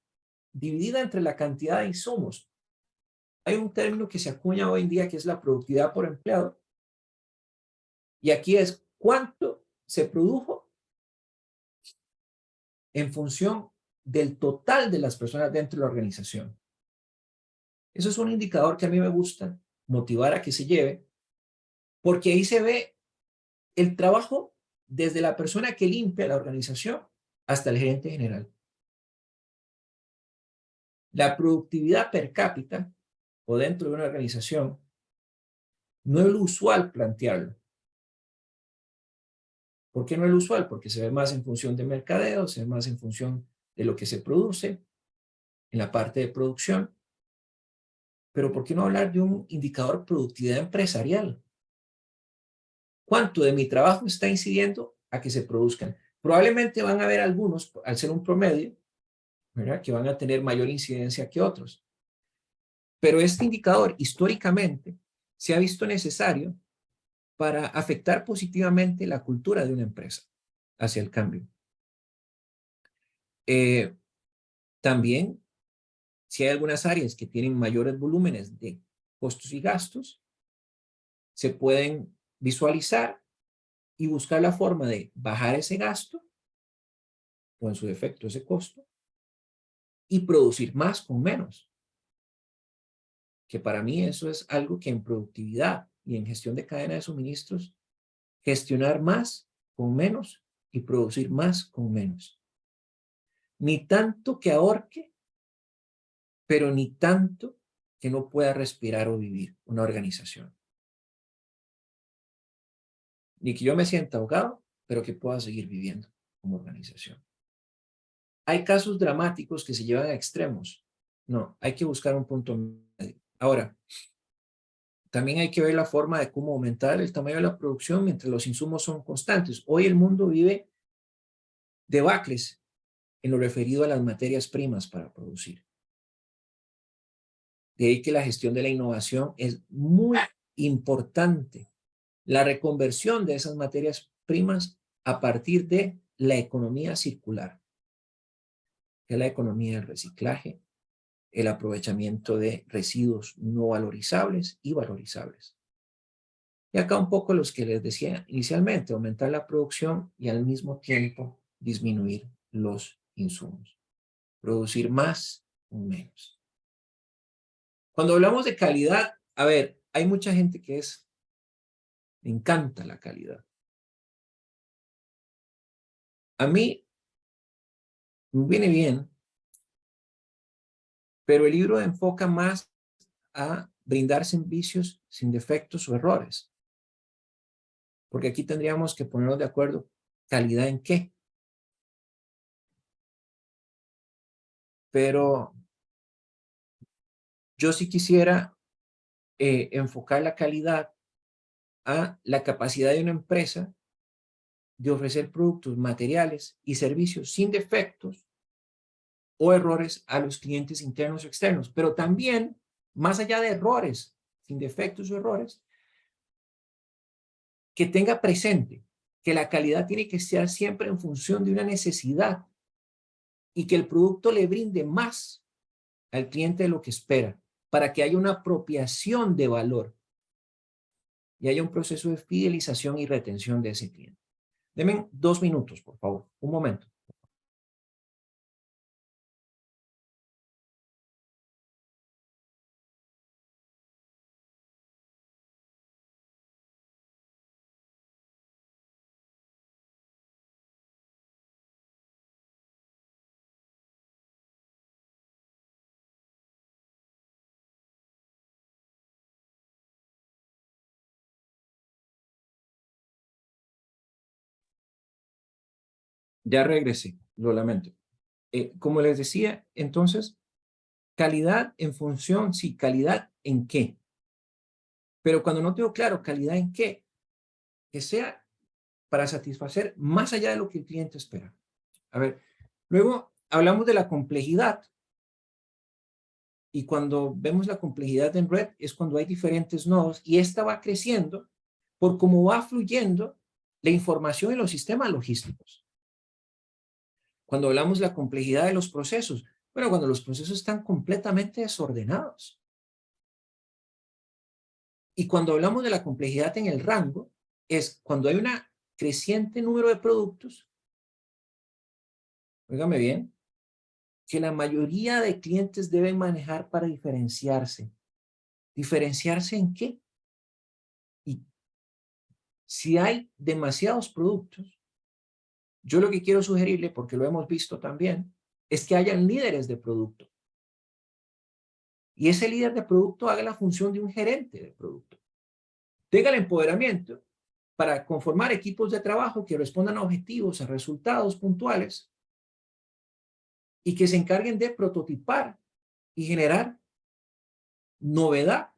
S1: dividida entre la cantidad de insumos. Hay un término que se acuña hoy en día que es la productividad por empleado. Y aquí es cuánto se produjo en función del total de las personas dentro de la organización. Eso es un indicador que a mí me gusta motivar a que se lleve, porque ahí se ve el trabajo desde la persona que limpia la organización hasta el gerente general. La productividad per cápita o dentro de una organización no es lo usual plantearlo. ¿Por qué no es lo usual? Porque se ve más en función de mercadeo, se ve más en función de lo que se produce en la parte de producción. Pero ¿por qué no hablar de un indicador de productividad empresarial? ¿Cuánto de mi trabajo está incidiendo a que se produzcan? Probablemente van a haber algunos, al ser un promedio, ¿verdad?, que van a tener mayor incidencia que otros. Pero este indicador históricamente se ha visto necesario para afectar positivamente la cultura de una empresa hacia el cambio. También Si hay algunas áreas que tienen mayores volúmenes de costos y gastos, se pueden visualizar y buscar la forma de bajar ese gasto o en su defecto ese costo y producir más con menos. Que para mí eso es algo que en productividad y en gestión de cadena de suministros, gestionar más con menos y producir más con menos. Ni tanto que ahorque, pero ni tanto que no pueda respirar o vivir una organización. Ni que yo me sienta ahogado, pero que pueda seguir viviendo como organización. Hay casos dramáticos que se llevan a extremos. No, hay que buscar un punto medio. Ahora, también hay que ver la forma de cómo aumentar el tamaño de la producción mientras los insumos son constantes. Hoy el mundo vive debacles en lo referido a las materias primas para producir. De ahí que la gestión de la innovación es muy importante. La reconversión de esas materias primas a partir de la economía circular, que es la economía del reciclaje, el aprovechamiento de residuos no valorizables y valorizables. Y acá un poco los que les decía inicialmente, aumentar la producción y al mismo tiempo disminuir los insumos. Producir más con menos. Cuando hablamos de calidad, a ver, hay mucha gente que me encanta la calidad. A mí me viene bien, pero el libro enfoca más a brindar servicios sin defectos o errores. Porque aquí tendríamos que ponernos de acuerdo, ¿calidad en qué? Pero yo sí quisiera enfocar la calidad a la capacidad de una empresa de ofrecer productos, materiales y servicios sin defectos o errores a los clientes internos o externos. Pero también, más allá de errores, sin defectos o errores, que tenga presente que la calidad tiene que ser siempre en función de una necesidad y que el producto le brinde más al cliente de lo que espera para que haya una apropiación de valor y haya un proceso de fidelización y retención de ese cliente. Denme 2 minutos, por favor. Un momento. Ya regresé, lo lamento. Como les decía, entonces, calidad en función, sí, calidad en qué. Pero cuando no tengo claro calidad en qué, que sea para satisfacer más allá de lo que el cliente espera. A ver, luego hablamos de la complejidad. Y cuando vemos la complejidad en red es cuando hay diferentes nodos y esta va creciendo por cómo va fluyendo la información en los sistemas logísticos. Cuando hablamos de la complejidad de los procesos, bueno, cuando los procesos están completamente desordenados. Y cuando hablamos de la complejidad en el rango, es cuando hay un creciente número de productos, óigame bien, que la mayoría de clientes deben manejar para diferenciarse. ¿Diferenciarse en qué? Y si hay demasiados productos, yo lo que quiero sugerirle, porque lo hemos visto también, es que hayan líderes de producto. Y ese líder de producto haga la función de un gerente de producto. Tenga el empoderamiento para conformar equipos de trabajo que respondan a objetivos, a resultados puntuales y que se encarguen de prototipar y generar novedad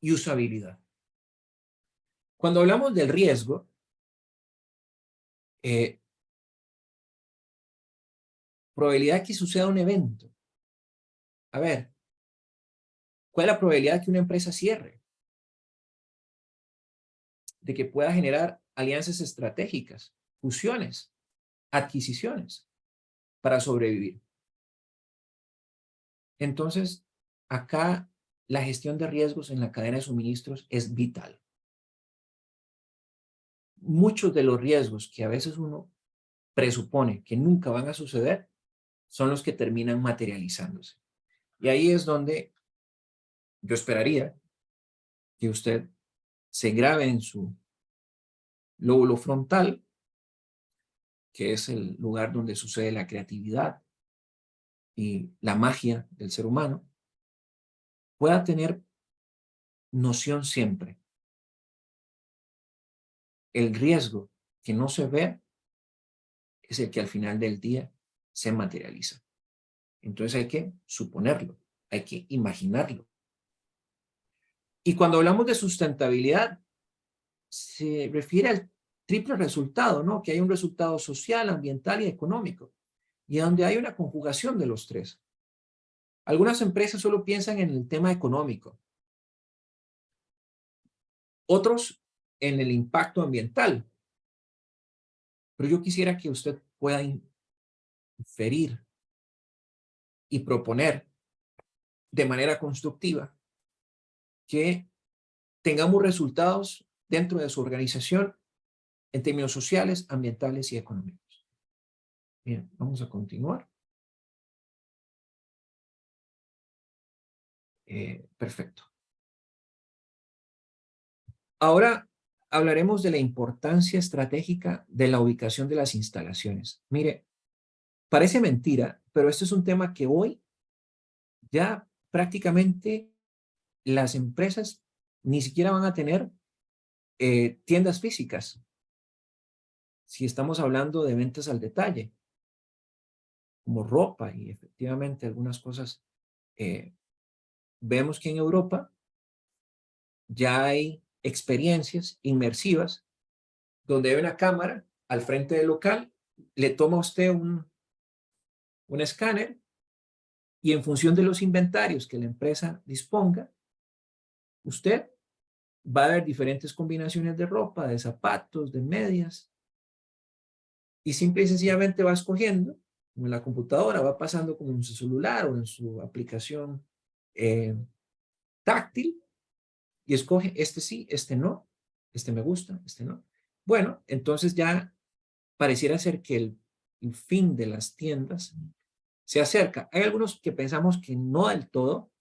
S1: y usabilidad. Cuando hablamos del riesgo, probabilidad que suceda un evento. A ver, ¿cuál es la probabilidad de que una empresa cierre? De que pueda generar alianzas estratégicas, fusiones, adquisiciones para sobrevivir. Entonces, acá la gestión de riesgos en la cadena de suministros es vital. Muchos de los riesgos que a veces uno presupone que nunca van a suceder son los que terminan materializándose. Y ahí es donde yo esperaría que usted se grabe en su lóbulo frontal, que es el lugar donde sucede la creatividad y la magia del ser humano, pueda tener noción siempre. El riesgo que no se ve es el que al final del día se materializa. Entonces hay que suponerlo, hay que imaginarlo. Y cuando hablamos de sustentabilidad, se refiere al triple resultado, ¿no? Que hay un resultado social, ambiental y económico, y donde hay una conjugación de los tres. Algunas empresas solo piensan en el tema económico, otros en el impacto ambiental, pero yo quisiera que usted pueda inferir y proponer de manera constructiva que tengamos resultados dentro de su organización en términos sociales, ambientales y económicos. Bien, vamos a continuar. Perfecto. Ahora hablaremos de la importancia estratégica de la ubicación de las instalaciones. Mire, parece mentira, pero este es un tema que hoy ya prácticamente las empresas ni siquiera van a tener tiendas físicas. Si estamos hablando de ventas al detalle, como ropa y efectivamente algunas cosas, vemos que en Europa ya hay experiencias inmersivas donde hay una cámara al frente del local, le toma a usted un escáner y en función de los inventarios que la empresa disponga, usted va a ver diferentes combinaciones de ropa, de zapatos, de medias, y simple y sencillamente va escogiendo, como en la computadora, va pasando como en su celular o en su aplicación táctil, y escoge este sí, este no, este me gusta, este no. Bueno, entonces ya pareciera ser que el fin de las tiendas se acerca. Hay algunos que pensamos que no del todo,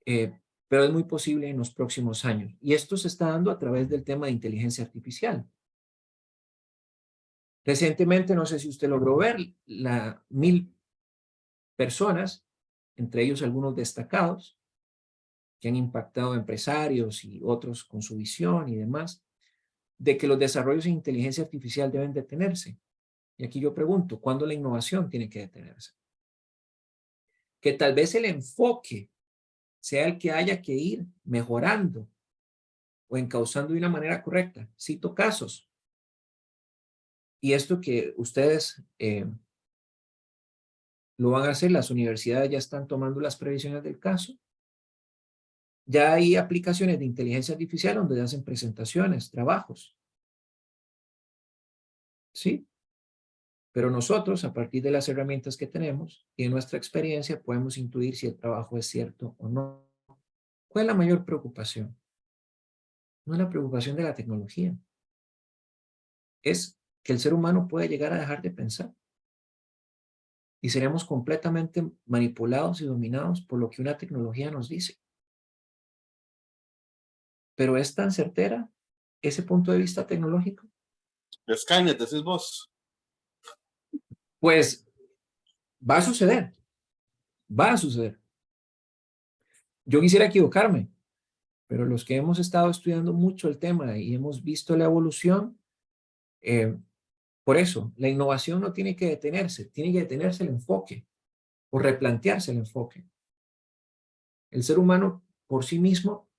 S1: pero es muy posible en los próximos años. Y esto se está dando a través del tema de inteligencia artificial. Recientemente, no sé si usted logró ver, 1,000 personas, entre ellos algunos destacados, que han impactado a empresarios y otros con su visión y demás, de que los desarrollos en inteligencia artificial deben detenerse. Y aquí yo pregunto, ¿cuándo la innovación tiene que detenerse? Que tal vez el enfoque sea el que haya que ir mejorando o encauzando de una manera correcta. Cito casos. Y esto que ustedes lo van a hacer, las universidades ya están tomando las previsiones del caso. Ya hay aplicaciones de inteligencia artificial donde hacen presentaciones, trabajos. ¿Sí? Pero nosotros, a partir de las herramientas que tenemos y de nuestra experiencia, podemos intuir si el trabajo es cierto o no. ¿Cuál es la mayor preocupación? No es la preocupación de la tecnología. Es que el ser humano puede llegar a dejar de pensar. Y seremos completamente manipulados y dominados por lo que una tecnología nos dice. Pero ¿es tan certera ese punto de vista tecnológico?
S2: Skynet, decís vos.
S1: Pues va a suceder, va a suceder. Yo quisiera equivocarme, pero los que hemos estado estudiando mucho el tema y hemos visto la evolución, por eso, la innovación no tiene que detenerse, tiene que detenerse el enfoque o replantearse el enfoque. El ser humano por sí mismo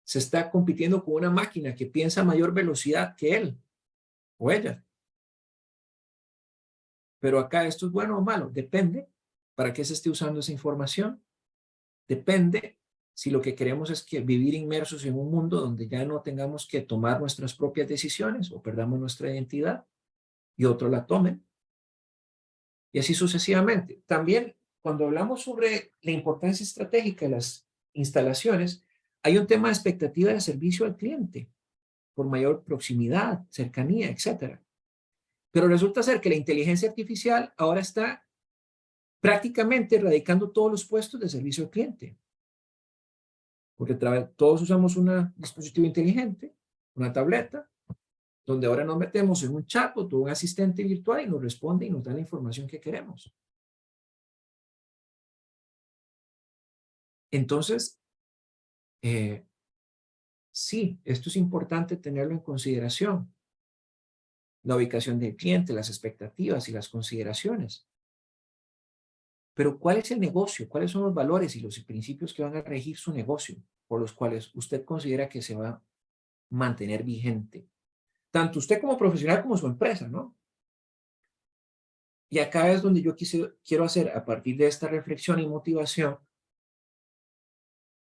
S1: se está compitiendo con una máquina que piensa a mayor velocidad que él o ella. Pero acá esto es bueno o malo, depende para qué se esté usando esa información, depende si lo que queremos es que vivir inmersos en un mundo donde ya no tengamos que tomar nuestras propias decisiones o perdamos nuestra identidad y otros la tomen. Y así sucesivamente. También cuando hablamos sobre la importancia estratégica de las instalaciones, hay un tema de expectativa de servicio al cliente, por mayor proximidad, cercanía, etcétera. Pero resulta ser que la inteligencia artificial ahora está prácticamente erradicando todos los puestos de servicio al cliente. Porque todos usamos un dispositivo inteligente, una tableta, donde ahora nos metemos en un chatbot o un asistente virtual y nos responde y nos da la información que queremos. Entonces, sí, esto es importante tenerlo en consideración. La ubicación del cliente, las expectativas y las consideraciones. Pero ¿cuál es el negocio? ¿Cuáles son los valores y los principios que van a regir su negocio, por los cuales usted considera que se va a mantener vigente? Tanto usted como profesional como su empresa, ¿no? Y acá es donde yo quiero hacer, a partir de esta reflexión y motivación,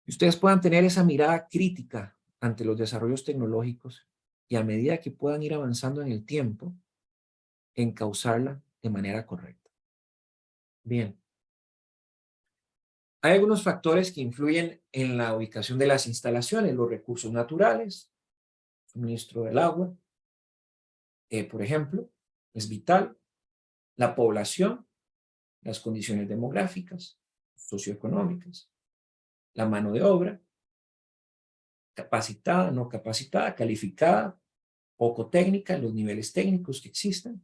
S1: que ustedes puedan tener esa mirada crítica ante los desarrollos tecnológicos y a medida que puedan ir avanzando en el tiempo, encauzarla de manera correcta. Bien. Hay algunos factores que influyen en la ubicación de las instalaciones, los recursos naturales, suministro del agua, por ejemplo, es vital, la población, las condiciones demográficas, socioeconómicas, la mano de obra, capacitada, no capacitada, calificada, poco técnica, los niveles técnicos que existan,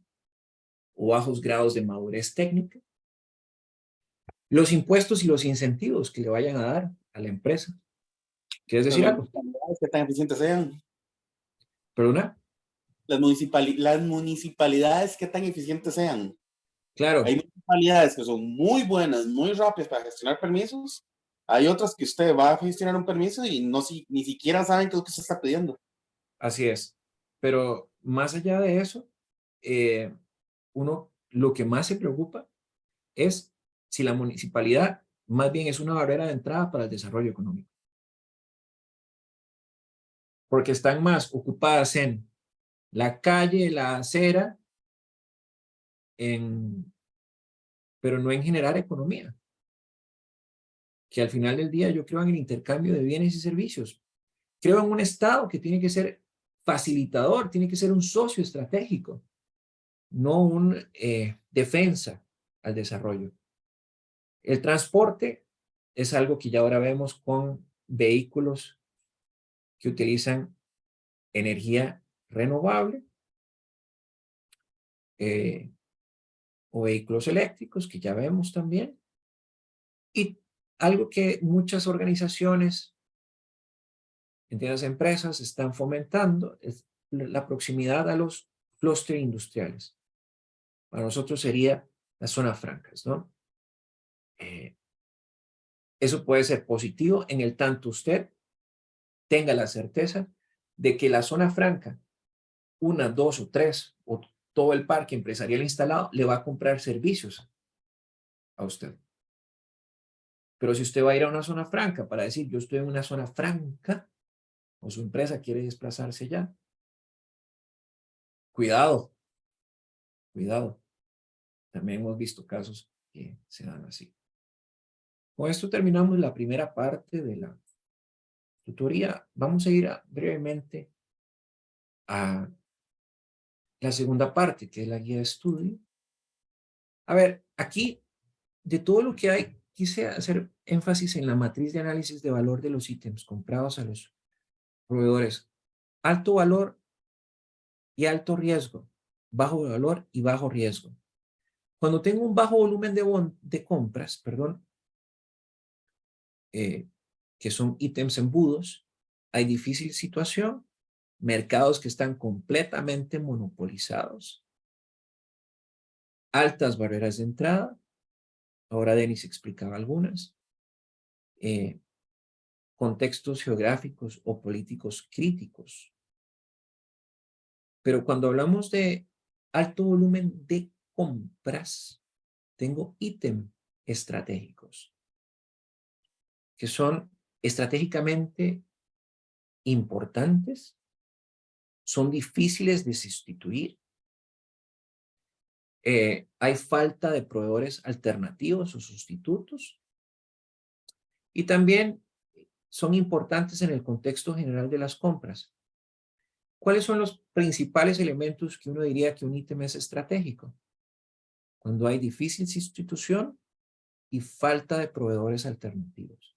S1: o bajos grados de madurez técnica, los impuestos y los incentivos que le vayan a dar a la empresa. ¿Quieres decir algo?
S2: ¿Qué tan eficientes sean?
S1: ¿Perdona?
S2: Las municipalidades, ¿qué tan eficientes sean?
S1: Claro.
S2: Hay municipalidades que son muy buenas, muy rápidas para gestionar permisos. Hay otras que usted va a gestionar un permiso y ni siquiera saben qué es lo que se está pidiendo.
S1: Así es. Pero más allá de eso, lo que más se preocupa es si la municipalidad más bien es una barrera de entrada para el desarrollo económico. Porque están más ocupadas en la calle, la acera, pero no en generar economía. Que al final del día yo creo en el intercambio de bienes y servicios. Creo en un Estado que tiene que ser facilitador, tiene que ser un socio estratégico, no un defensa al desarrollo. El transporte es algo que ya ahora vemos con vehículos que utilizan energía renovable o vehículos eléctricos, que ya vemos también. Y algo que muchas organizaciones, entiendas, empresas están fomentando es la proximidad a los clústeres industriales. Para nosotros sería las zonas francas, ¿no? Eso puede ser positivo en el tanto usted tenga la certeza de que la zona franca, una, dos o tres, o todo el parque empresarial instalado, le va a comprar servicios a usted. Pero si usted va a ir a una zona franca para decir, yo estoy en una zona franca, o su empresa quiere desplazarse allá, cuidado, cuidado. También hemos visto casos que se dan así. Con esto terminamos la primera parte de la tutoría. Vamos a ir brevemente a la segunda parte, que es la guía de estudio. A ver, aquí, de todo lo que hay, quise hacer énfasis en la matriz de análisis de valor de los ítems comprados a los proveedores. Alto valor y alto riesgo. Bajo valor y bajo riesgo. Cuando tengo un bajo volumen de compras, perdón, que son ítems embudos, hay difícil situación, mercados que están completamente monopolizados, altas barreras de entrada, ahora Denis explicaba algunas, contextos geográficos o políticos críticos. Pero cuando hablamos de alto volumen de compras, tengo ítems estratégicos, que son estratégicamente importantes, son difíciles de sustituir Hay falta de proveedores alternativos o sustitutos. Y también son importantes en el contexto general de las compras. ¿Cuáles son los principales elementos que uno diría que un ítem es estratégico? Cuando hay difícil sustitución y falta de proveedores alternativos.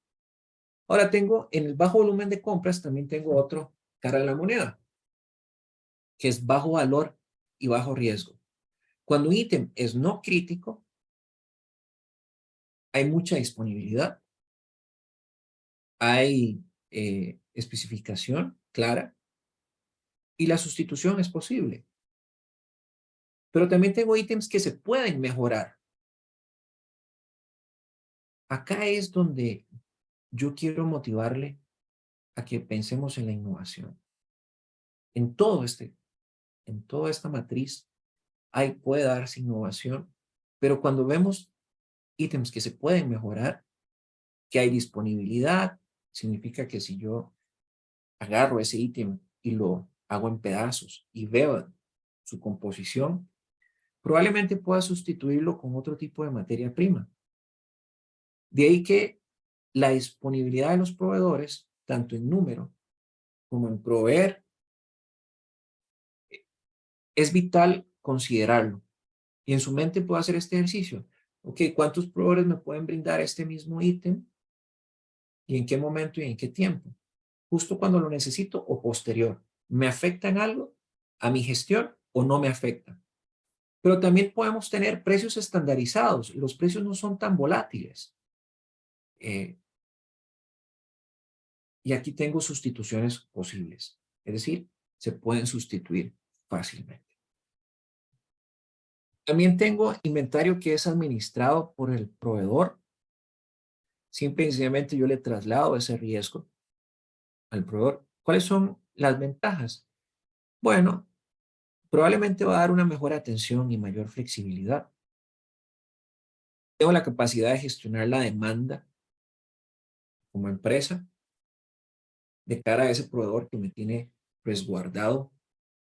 S1: Ahora tengo, en el bajo volumen de compras, también tengo otro cara de la moneda, que es bajo valor y bajo riesgo. Cuando un ítem es no crítico, hay mucha disponibilidad, hay especificación clara y la sustitución es posible. Pero también tengo ítems que se pueden mejorar. Acá es donde yo quiero motivarle a que pensemos en la innovación. En toda esta matriz, puede darse innovación, pero cuando vemos ítems que se pueden mejorar, que hay disponibilidad, significa que si yo agarro ese ítem y lo hago en pedazos y veo su composición, probablemente pueda sustituirlo con otro tipo de materia prima. De ahí que la disponibilidad de los proveedores, tanto en número como en proveer, es vital considerarlo. Y en su mente puedo hacer este ejercicio. Ok, ¿cuántos proveedores me pueden brindar este mismo ítem? ¿Y en qué momento y en qué tiempo? ¿Justo cuando lo necesito o posterior? ¿Me afecta en algo a mi gestión o no me afecta? Pero también podemos tener precios estandarizados. Los precios no son tan volátiles. Y aquí tengo sustituciones posibles. Es decir, se pueden sustituir fácilmente. También tengo inventario que es administrado por el proveedor. Simple y sencillamente yo le traslado ese riesgo al proveedor. ¿Cuáles son las ventajas? Bueno, probablemente va a dar una mejor atención y mayor flexibilidad. Tengo la capacidad de gestionar la demanda como empresa de cara a ese proveedor que me tiene resguardado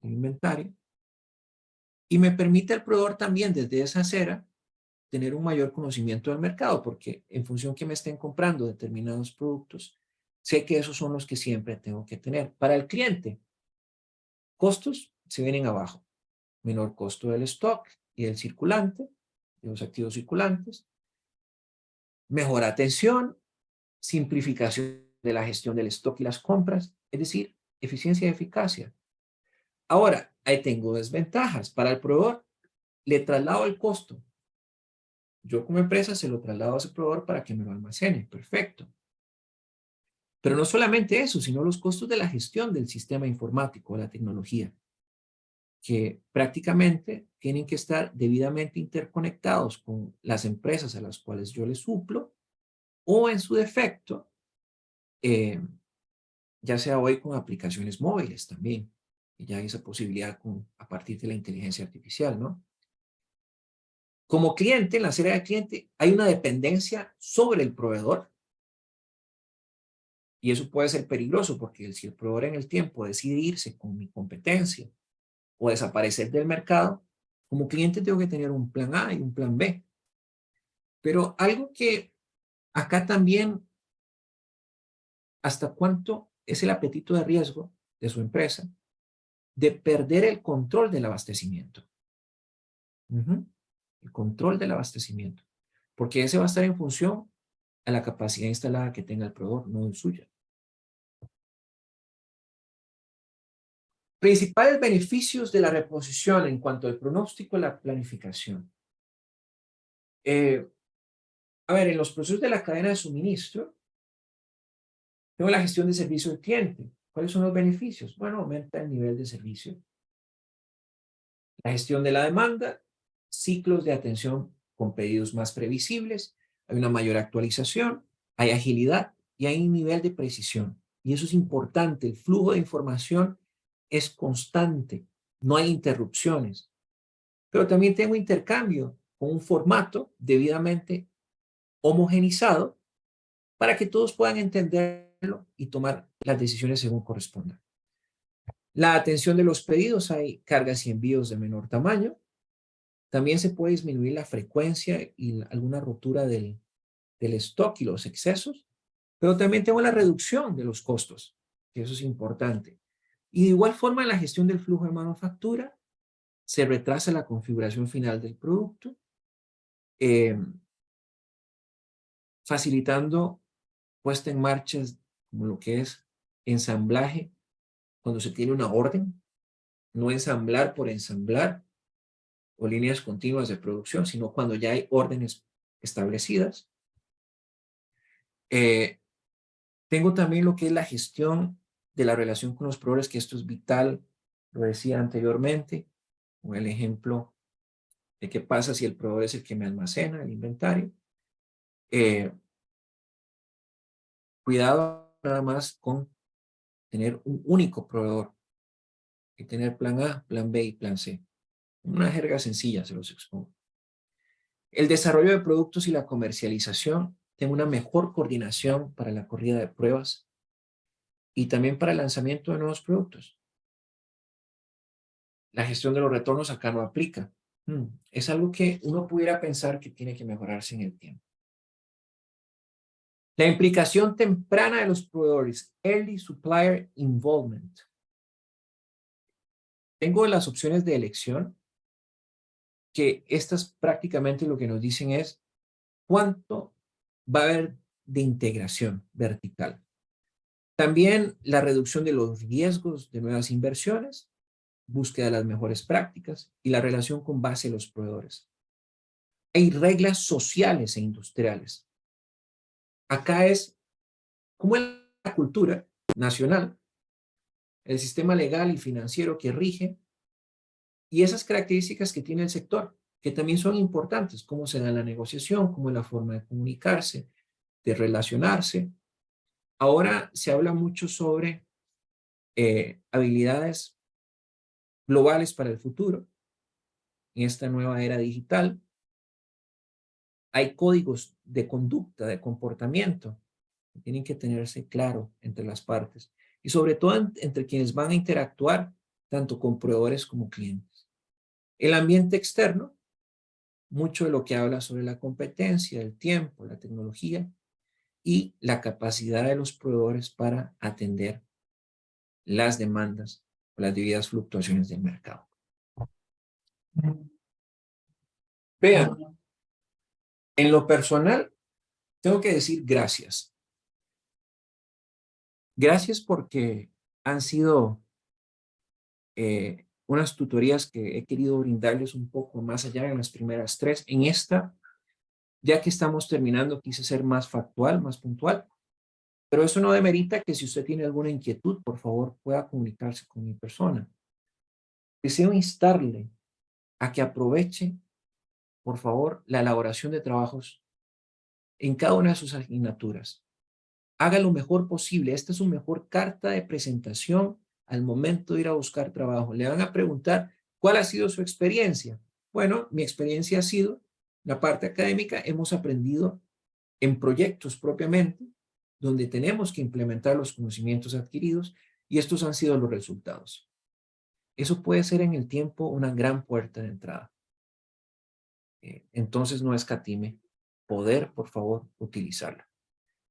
S1: el inventario. Y me permite al proveedor también desde esa acera tener un mayor conocimiento del mercado, porque en función que me estén comprando determinados productos, sé que esos son los que siempre tengo que tener. Para el cliente, costos se vienen abajo. Menor costo del stock y del circulante, de los activos circulantes. Mejor atención, simplificación de la gestión del stock y las compras, es decir, eficiencia y eficacia. Ahora, ahí tengo desventajas. Para el proveedor, le traslado el costo. Yo como empresa se lo traslado a ese proveedor para que me lo almacene. Perfecto. Pero no solamente eso, sino los costos de la gestión del sistema informático, la tecnología, que prácticamente tienen que estar debidamente interconectados con las empresas a las cuales yo les suplo, o en su defecto, ya sea hoy con aplicaciones móviles también, y ya hay esa posibilidad a partir de la inteligencia artificial, ¿no? Como cliente, en la acera de cliente, hay una dependencia sobre el proveedor. Y eso puede ser peligroso porque si el proveedor en el tiempo decide irse con mi competencia o desaparecer del mercado, como cliente tengo que tener un plan A y un plan B. Pero algo que acá también, ¿hasta cuánto es el apetito de riesgo de su empresa de perder el control del abastecimiento? El control del abastecimiento. Porque ese va a estar en función a la capacidad instalada que tenga el proveedor, no el suyo. Principales beneficios de la reposición en cuanto al pronóstico y la planificación. A ver, en los procesos de la cadena de suministro, tengo la gestión de servicio al cliente. ¿Cuáles son los beneficios? Bueno, aumenta el nivel de servicio. La gestión de la demanda, ciclos de atención con pedidos más previsibles, hay una mayor actualización, hay agilidad y hay un nivel de precisión. Y eso es importante, el flujo de información es constante, no hay interrupciones. Pero también tengo intercambio con un formato debidamente homogenizado para que todos puedan entenderlo y tomar las decisiones según corresponda. La atención de los pedidos, hay cargas y envíos de menor tamaño. También se puede disminuir la frecuencia y alguna rotura del stock y los excesos, pero también tengo la reducción de los costos, que eso es importante. Y de igual forma, en la gestión del flujo de manufactura, se retrasa la configuración final del producto, eh, facilitando puesta en marcha como lo que es ensamblaje cuando se tiene una orden, no ensamblar por ensamblar o líneas continuas de producción, sino cuando ya hay órdenes establecidas. Tengo también lo que es la gestión de la relación con los proveedores, que esto es vital, lo decía anteriormente, con el ejemplo de qué pasa si el proveedor es el que me almacena el inventario. Cuidado nada más con tener un único proveedor y tener plan A, plan B y plan C. Una jerga sencilla, se los expongo. El desarrollo de productos y la comercialización, tengo una mejor coordinación para la corrida de pruebas y también para el lanzamiento de nuevos productos. La gestión de los retornos acá no aplica. Es algo que uno pudiera pensar que tiene que mejorarse en el tiempo. La implicación temprana de los proveedores, Early Supplier Involvement. Tengo las opciones de elección, que estas prácticamente lo que nos dicen es cuánto va a haber de integración vertical. También la reducción de los riesgos de nuevas inversiones, búsqueda de las mejores prácticas y la relación con base a los proveedores. Hay reglas sociales e industriales. Acá es como es la cultura nacional, el sistema legal y financiero que rige y esas características que tiene el sector, que también son importantes, cómo se da la negociación, cómo es la forma de comunicarse, de relacionarse. Ahora se habla mucho sobre habilidades globales para el futuro, en esta nueva era digital. Hay códigos de conducta, de comportamiento, que tienen que tenerse claro entre las partes y sobre todo entre quienes van a interactuar, tanto con proveedores como clientes. El ambiente externo, mucho de lo que habla sobre la competencia, el tiempo, la tecnología y la capacidad de los proveedores para atender las demandas o las debidas fluctuaciones del mercado. Vean, en lo personal, tengo que decir gracias. Gracias porque han sido unas tutorías que he querido brindarles un poco más allá en las primeras 3. En esta, ya que estamos terminando, quise ser más factual, más puntual, pero eso no demerita que si usted tiene alguna inquietud, por favor, pueda comunicarse con mi persona. Deseo instarle a que aproveche, por favor, la elaboración de trabajos en cada una de sus asignaturas. Haga lo mejor posible. Esta es su mejor carta de presentación al momento de ir a buscar trabajo. Le van a preguntar, ¿cuál ha sido su experiencia? Bueno, mi experiencia ha sido la parte académica. Hemos aprendido en proyectos propiamente, donde tenemos que implementar los conocimientos adquiridos y estos han sido los resultados. Eso puede ser en el tiempo una gran puerta de entrada. Entonces no escatime poder, por favor, utilizarla.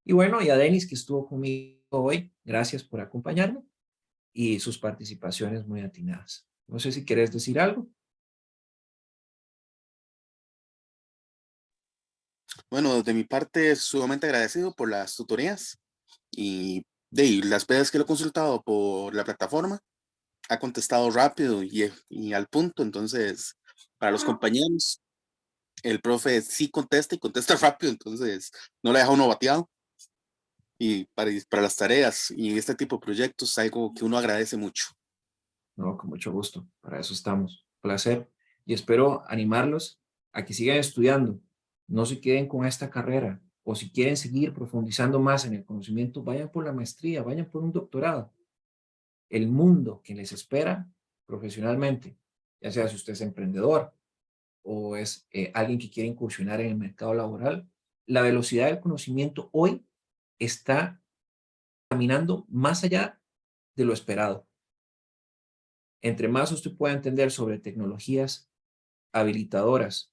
S1: Y bueno, y a Denis que estuvo conmigo hoy, gracias por acompañarme y sus participaciones muy atinadas. No sé si querés decir algo.
S2: Bueno, de mi parte, sumamente agradecido por las tutorías y las veces que lo he consultado por la plataforma, ha contestado rápido y al punto. Entonces, para los compañeros, el profe sí contesta y contesta rápido, entonces no le deja uno bateado. Y para las tareas y este tipo de proyectos, algo que uno agradece mucho.
S1: No, con mucho gusto. Para eso estamos. Placer. Y espero animarlos a que sigan estudiando. No se queden con esta carrera. O si quieren seguir profundizando más en el conocimiento, vayan por la maestría, vayan por un doctorado. El mundo que les espera profesionalmente, ya sea si usted es emprendedor o es alguien que quiere incursionar en el mercado laboral, la velocidad del conocimiento hoy está caminando más allá de lo esperado. Entre más usted pueda entender sobre tecnologías habilitadoras,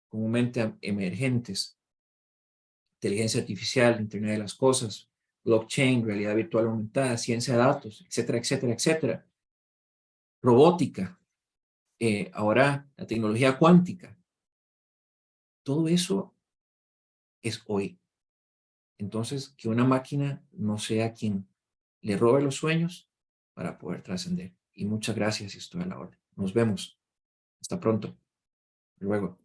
S1: comúnmente emergentes, inteligencia artificial, Internet de las cosas, blockchain, realidad virtual aumentada, ciencia de datos, etcétera, etcétera, etcétera. Robótica, ahora la tecnología cuántica. Todo eso es hoy. Entonces, que una máquina no sea quien le robe los sueños para poder trascender. Y muchas gracias y estoy a la orden. Nos vemos. Hasta pronto. Luego.